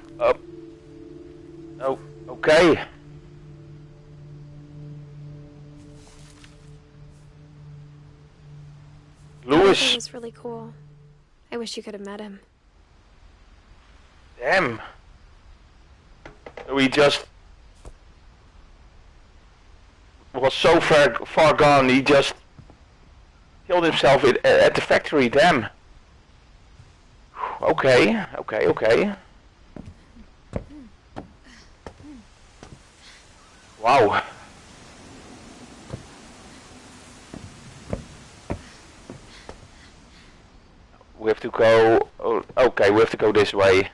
[SPEAKER 1] Oh, okay. Lewis.
[SPEAKER 2] He was really cool. I wish you could have met him.
[SPEAKER 1] Damn. So he just was so far gone, he just killed himself at the factory, damn. Okay. Wow. We have to go, oh, okay, we have to go this way.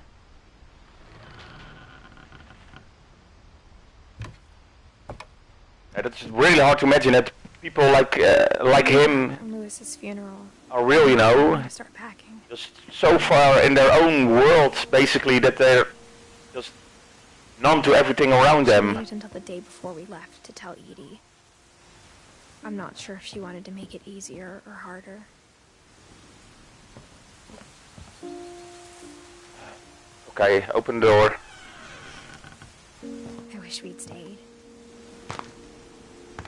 [SPEAKER 1] It's really hard to imagine that people like him
[SPEAKER 2] Lewis's funeral
[SPEAKER 1] are real, you know.
[SPEAKER 2] Start packing.
[SPEAKER 1] Just so far in their own worlds, basically, that they're just numb to everything around them.
[SPEAKER 2] She waited until the day before we left to tell Edie. I'm not sure if she wanted to make it easier or harder.
[SPEAKER 1] Okay, open the door.
[SPEAKER 2] I wish we'd stayed.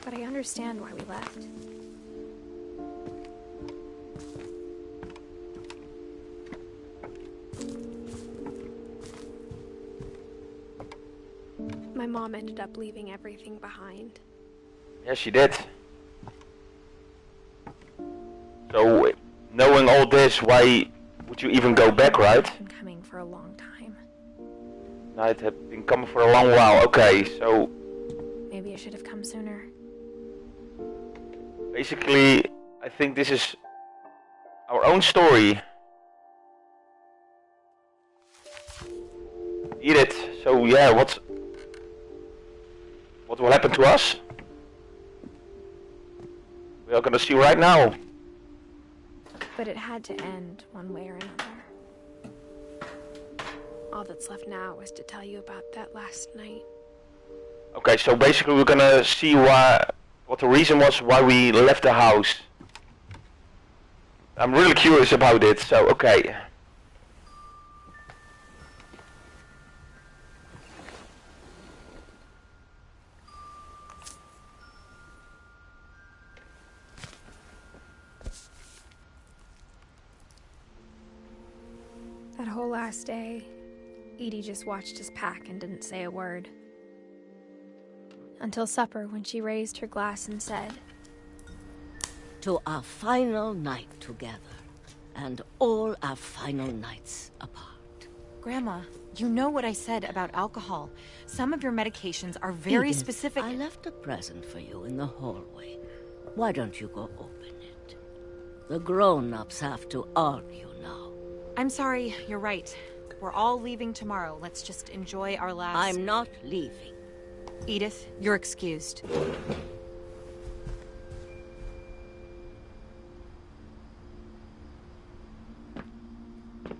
[SPEAKER 2] But I understand why we left. My mom ended up leaving everything behind.
[SPEAKER 1] Yeah, she did. So, knowing all this, why would you even go back, right?
[SPEAKER 2] It's been coming for a long time.
[SPEAKER 1] No, it had been coming for a long while. Okay, so
[SPEAKER 2] Maybe I should have come sooner.
[SPEAKER 1] basically, I think this is our own story. Edith, so yeah, what will happen to us? We are gonna see right now.
[SPEAKER 2] But it had to end one way or another. All that's left now is to tell you about that last night.
[SPEAKER 1] Okay, so basically we're gonna see what the reason was why we left the house. I'm really curious about it, so okay.
[SPEAKER 2] That whole last day, Edie just watched us pack and didn't say a word. Until supper, when she raised her glass and said,
[SPEAKER 16] "To our final night together, and all our final nights apart."
[SPEAKER 17] Grandma, you know what I said about alcohol. Some of your medications are very
[SPEAKER 16] Edith,
[SPEAKER 17] specific.
[SPEAKER 16] I left a present for you in the hallway. Why don't you go open it? The grown-ups have to argue now.
[SPEAKER 17] I'm sorry, you're right. We're all leaving tomorrow. Let's just enjoy our last...
[SPEAKER 16] I'm not leaving.
[SPEAKER 17] Edith, you're excused.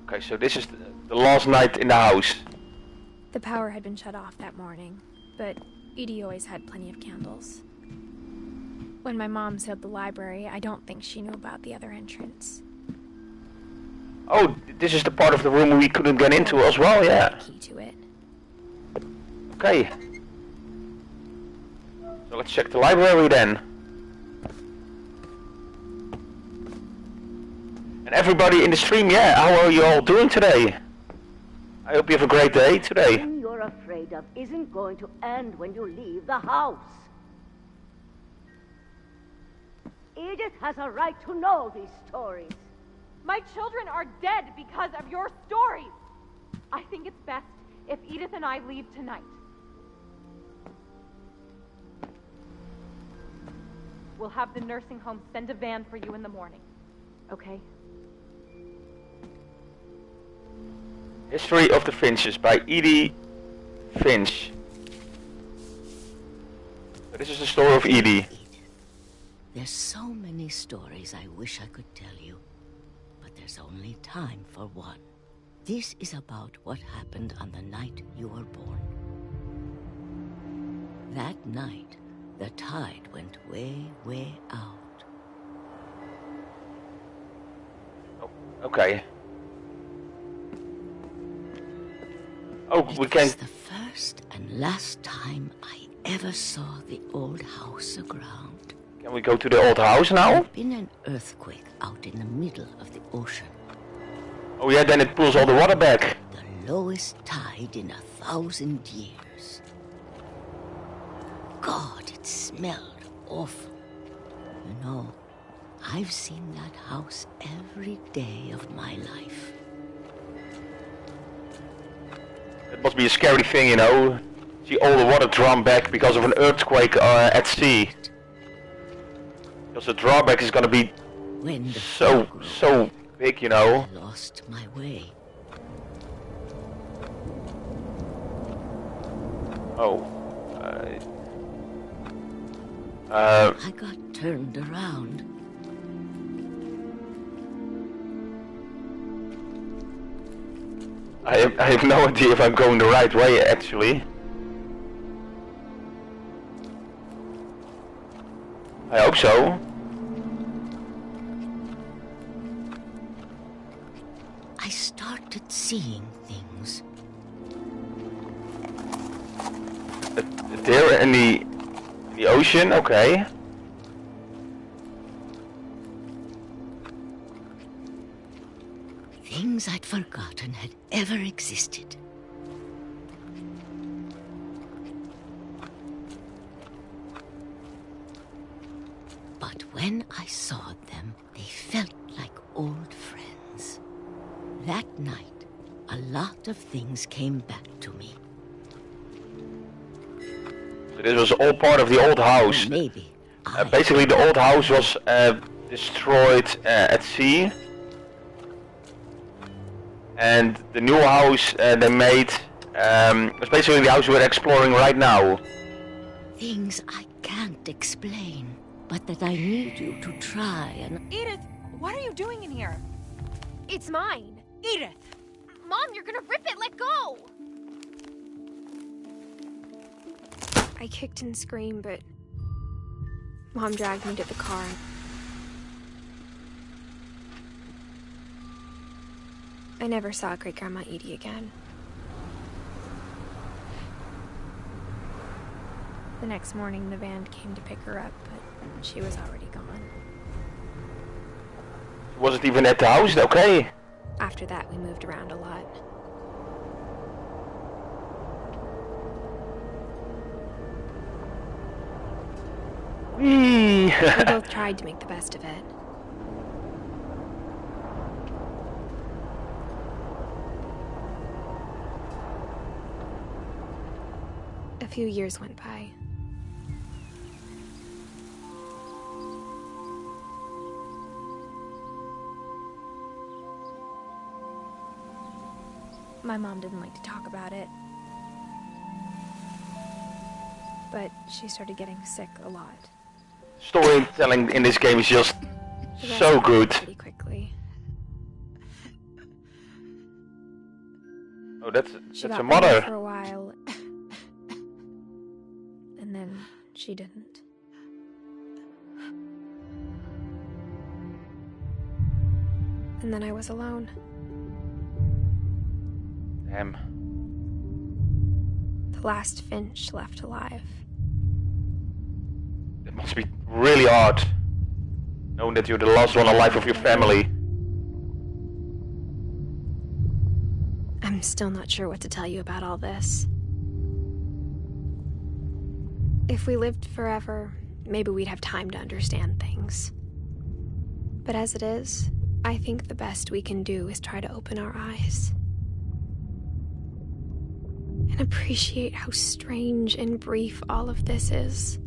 [SPEAKER 1] Okay, so this is the last night in the house.
[SPEAKER 2] the power had been shut off that morning, but Edie always had plenty of candles. When my mom sealed the library, I don't think she knew about the other entrance.
[SPEAKER 1] Oh, this is the part of the room we couldn't get into as well, yeah.
[SPEAKER 2] Key to it.
[SPEAKER 1] Okay. So let's check the library then. And everybody in the stream, yeah, how are you all doing today? I hope you have a great day today.
[SPEAKER 16] The thing you're afraid of isn't going to end when you leave the house. Edith has a right to know these stories.
[SPEAKER 4] My children are dead because of your stories. I think it's best if Edith and I leave tonight. We'll have the nursing home send a van for you in the morning. Okay?
[SPEAKER 1] History of the Finches by Edith Finch. So this is the story of Edith.
[SPEAKER 16] There's so many stories I wish I could tell you, but there's only time for one. This is about what happened on the night you were born. That night, the tide went way, way out.
[SPEAKER 1] Oh, okay. Oh, we can.
[SPEAKER 16] It's the first and last time I ever saw the old house aground.
[SPEAKER 1] Can we go to the old house now?
[SPEAKER 16] There'd been an earthquake out in the middle of the ocean.
[SPEAKER 1] Oh yeah, then it pulls all the water back.
[SPEAKER 16] The lowest tide in 1,000 years. God, it smelled awful. You know, I've seen that house every day of my life.
[SPEAKER 1] It must be a scary thing, you know. See all the water drawn back because of an earthquake at sea. Because the drawback is gonna be so big, you know.
[SPEAKER 16] I lost my way.
[SPEAKER 1] Oh.
[SPEAKER 16] I got turned around.
[SPEAKER 1] I have no idea if I'm going the right way, actually. I hope so.
[SPEAKER 16] I started seeing things.
[SPEAKER 1] There in the ocean, okay.
[SPEAKER 16] Things I'd forgotten had ever existed. But when I saw them, they felt like old friends. That night, a lot of things came back to me.
[SPEAKER 1] So this was all part of the old house.
[SPEAKER 16] Maybe.
[SPEAKER 1] Basically, the old house was destroyed at sea. And the new house they made was basically the house we're exploring right now.
[SPEAKER 16] Things I can't explain, but that I need you to try and...
[SPEAKER 17] Edith, what are you doing in here?
[SPEAKER 2] It's mine.
[SPEAKER 17] Edith!
[SPEAKER 2] Mom, you're gonna rip it! Let go! I kicked and screamed, but Mom dragged me to the car. I never saw Great-Grandma Edie again. The next morning, the van came to pick her up, but she was already gone.
[SPEAKER 1] Wasn't even at the house, okay.
[SPEAKER 2] After that, we moved around a lot.
[SPEAKER 1] We
[SPEAKER 2] both tried to make the best of it. A few years went by. My mom didn't like to talk about it, but she started getting sick a lot.
[SPEAKER 1] Storytelling in this game is just so good.
[SPEAKER 2] Pretty quickly.
[SPEAKER 1] Oh, that's
[SPEAKER 2] She
[SPEAKER 1] a
[SPEAKER 2] got
[SPEAKER 1] mother.
[SPEAKER 2] better for a while, and then she didn't. And then I was alone.
[SPEAKER 1] Damn.
[SPEAKER 2] The The last finch left alive.
[SPEAKER 1] It must be really hard, knowing that you're the last one alive of your family.
[SPEAKER 2] I'm still not sure what to tell you about all this. If we lived forever, maybe we'd have time to understand things. But as it is, I think the best we can do is try to open our eyes. And appreciate how strange and brief all of this is.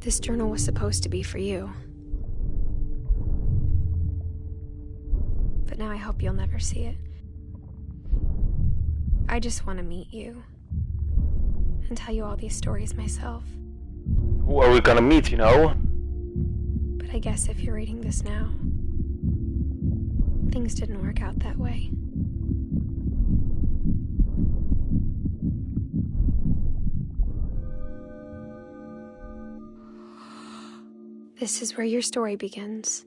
[SPEAKER 2] This journal was supposed to be for you. But now I hope you'll never see it. I just want to meet you. And tell you all these stories myself.
[SPEAKER 1] Who are we gonna meet, you know?
[SPEAKER 2] But I guess if you're reading this now, things didn't work out that way. This is where your story begins.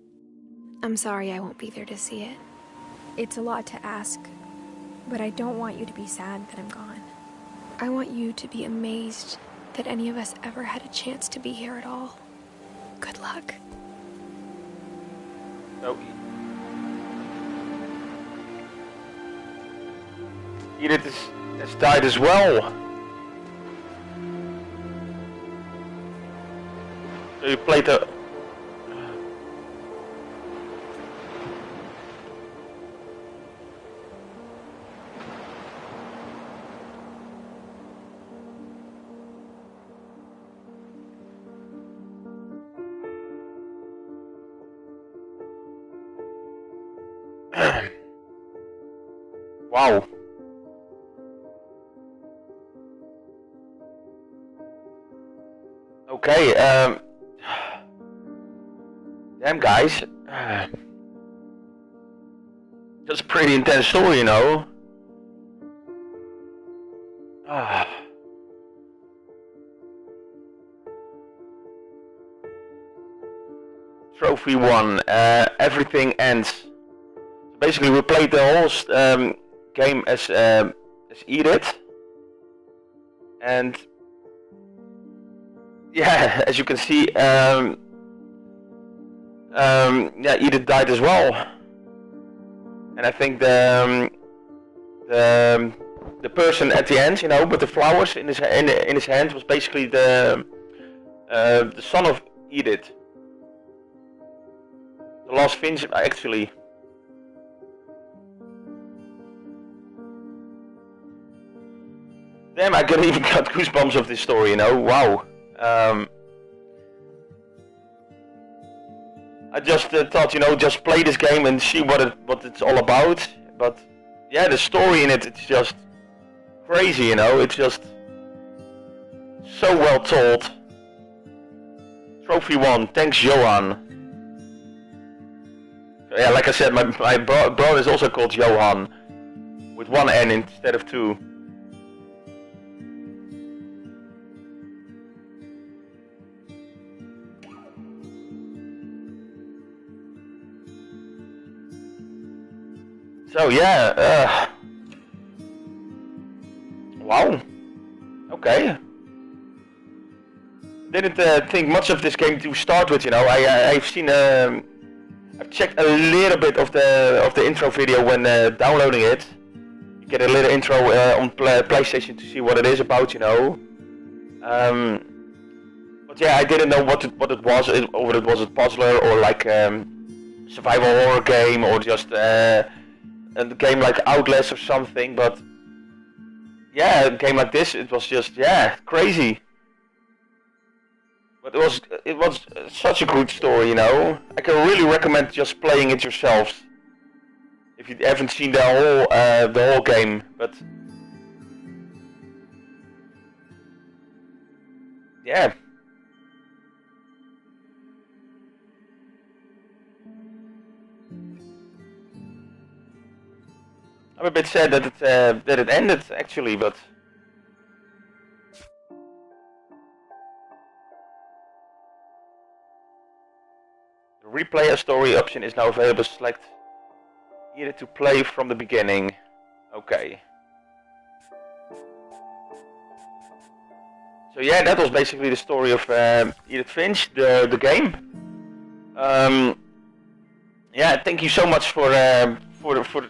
[SPEAKER 2] I'm sorry I won't be there to see it. It's a lot to ask, but I don't want you to be sad that I'm gone. I want you to be amazed that any of us ever had a chance to be here at all. Good luck.
[SPEAKER 1] So, Edith has died as well. So you played the... Wow. Okay, damn guys. That's a pretty intense story, you know. Trophy 1, everything ends. Basically, we played the whole game as Edith, and yeah, as you can see, yeah, Edith died as well, and I think the person at the end, you know, with the flowers in his hand, was basically the son of Edith, the last finch, actually. Damn, I even got goosebumps of this story, you know, wow. I just thought, you know, just play this game and see what it's all about. But yeah, the story in it's just crazy, you know, it's just so well told. Trophy 1, thanks Johan. So yeah, like I said, my brother is also called Johan, with one N instead of two. So yeah, wow, okay. Didn't think much of this game to start with, you know. I've seen, I've checked a little bit of the intro video when downloading it. You get a little intro on PlayStation to see what it is about, you know. But yeah, I didn't know what it was, or it was a puzzler or like survival horror game or just a game like Outlast or something. But yeah, a game like this, it was just, yeah, crazy. But it was such a good story, you know. I can really recommend just playing it yourselves if you haven't seen the whole game. But yeah. I'm a bit sad that it ended actually, but The replay a story option is now available. Select either to play from the beginning. Okay. So yeah, that was basically the story of Edith Finch, the game. Yeah, thank you so much for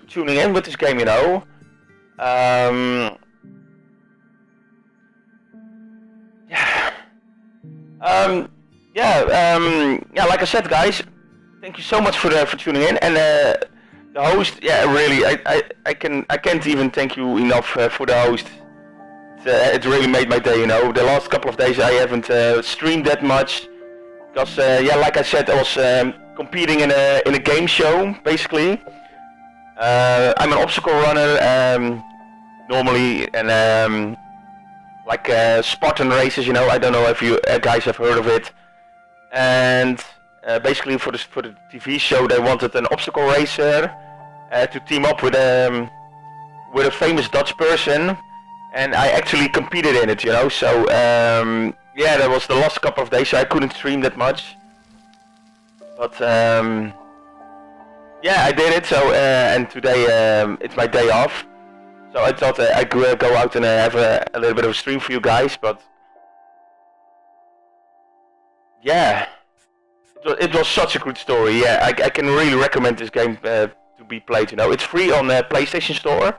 [SPEAKER 1] tuning in with this game. You know. Yeah, like I said, guys, thank you so much for tuning in, and the host, yeah, really, I can't even thank you enough for the host. It really made my day, you know. The last couple of days I haven't streamed that much, because yeah, like I said, I was competing in a game show, basically. I'm an obstacle runner normally, and like Spartan races, you know. I don't know if you guys have heard of it. And basically for the TV show, they wanted an obstacle racer to team up with a famous Dutch person, and I actually competed in it, you know. So yeah, that was the last couple of days, so I couldn't stream that much. But yeah, I did it. So and today it's my day off, so I thought I could go out and have a little bit of a stream for you guys. But yeah, it was such a good story. Yeah, I can really recommend this game to be played. You know, it's free on the PlayStation Store,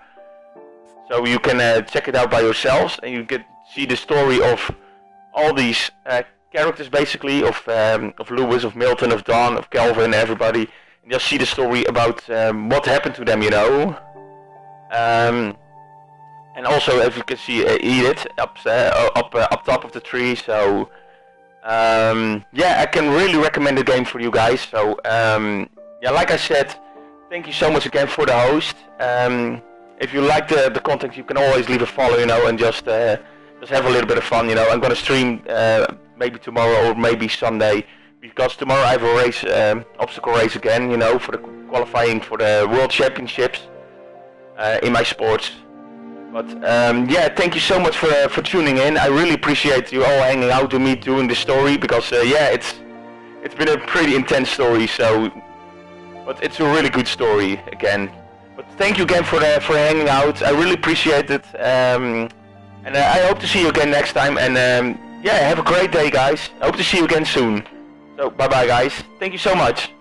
[SPEAKER 1] so you can check it out by yourselves, and you can see the story of all these characters, basically, of Lewis, of Milton, of Dawn, of Calvin, everybody. And just see the story about what happened to them. You know. And also, as you can see, Edith up top of the tree. So. Yeah, I can really recommend the game for you guys. So yeah, like I said, thank you so much again for the host. If you like the content, you can always leave a follow, you know, and just have a little bit of fun, you know. I'm gonna stream maybe tomorrow or maybe Sunday, because tomorrow I have a race, obstacle race again, you know, for the qualifying for the World Championships in my sports. But yeah, thank you so much for tuning in. I really appreciate you all hanging out with me doing the story, because yeah, it's been a pretty intense story. So, but it's a really good story again. But thank you again for hanging out. I really appreciate it. And I hope to see you again next time. And yeah, have a great day, guys. I hope to see you again soon. So bye bye, guys. Thank you so much.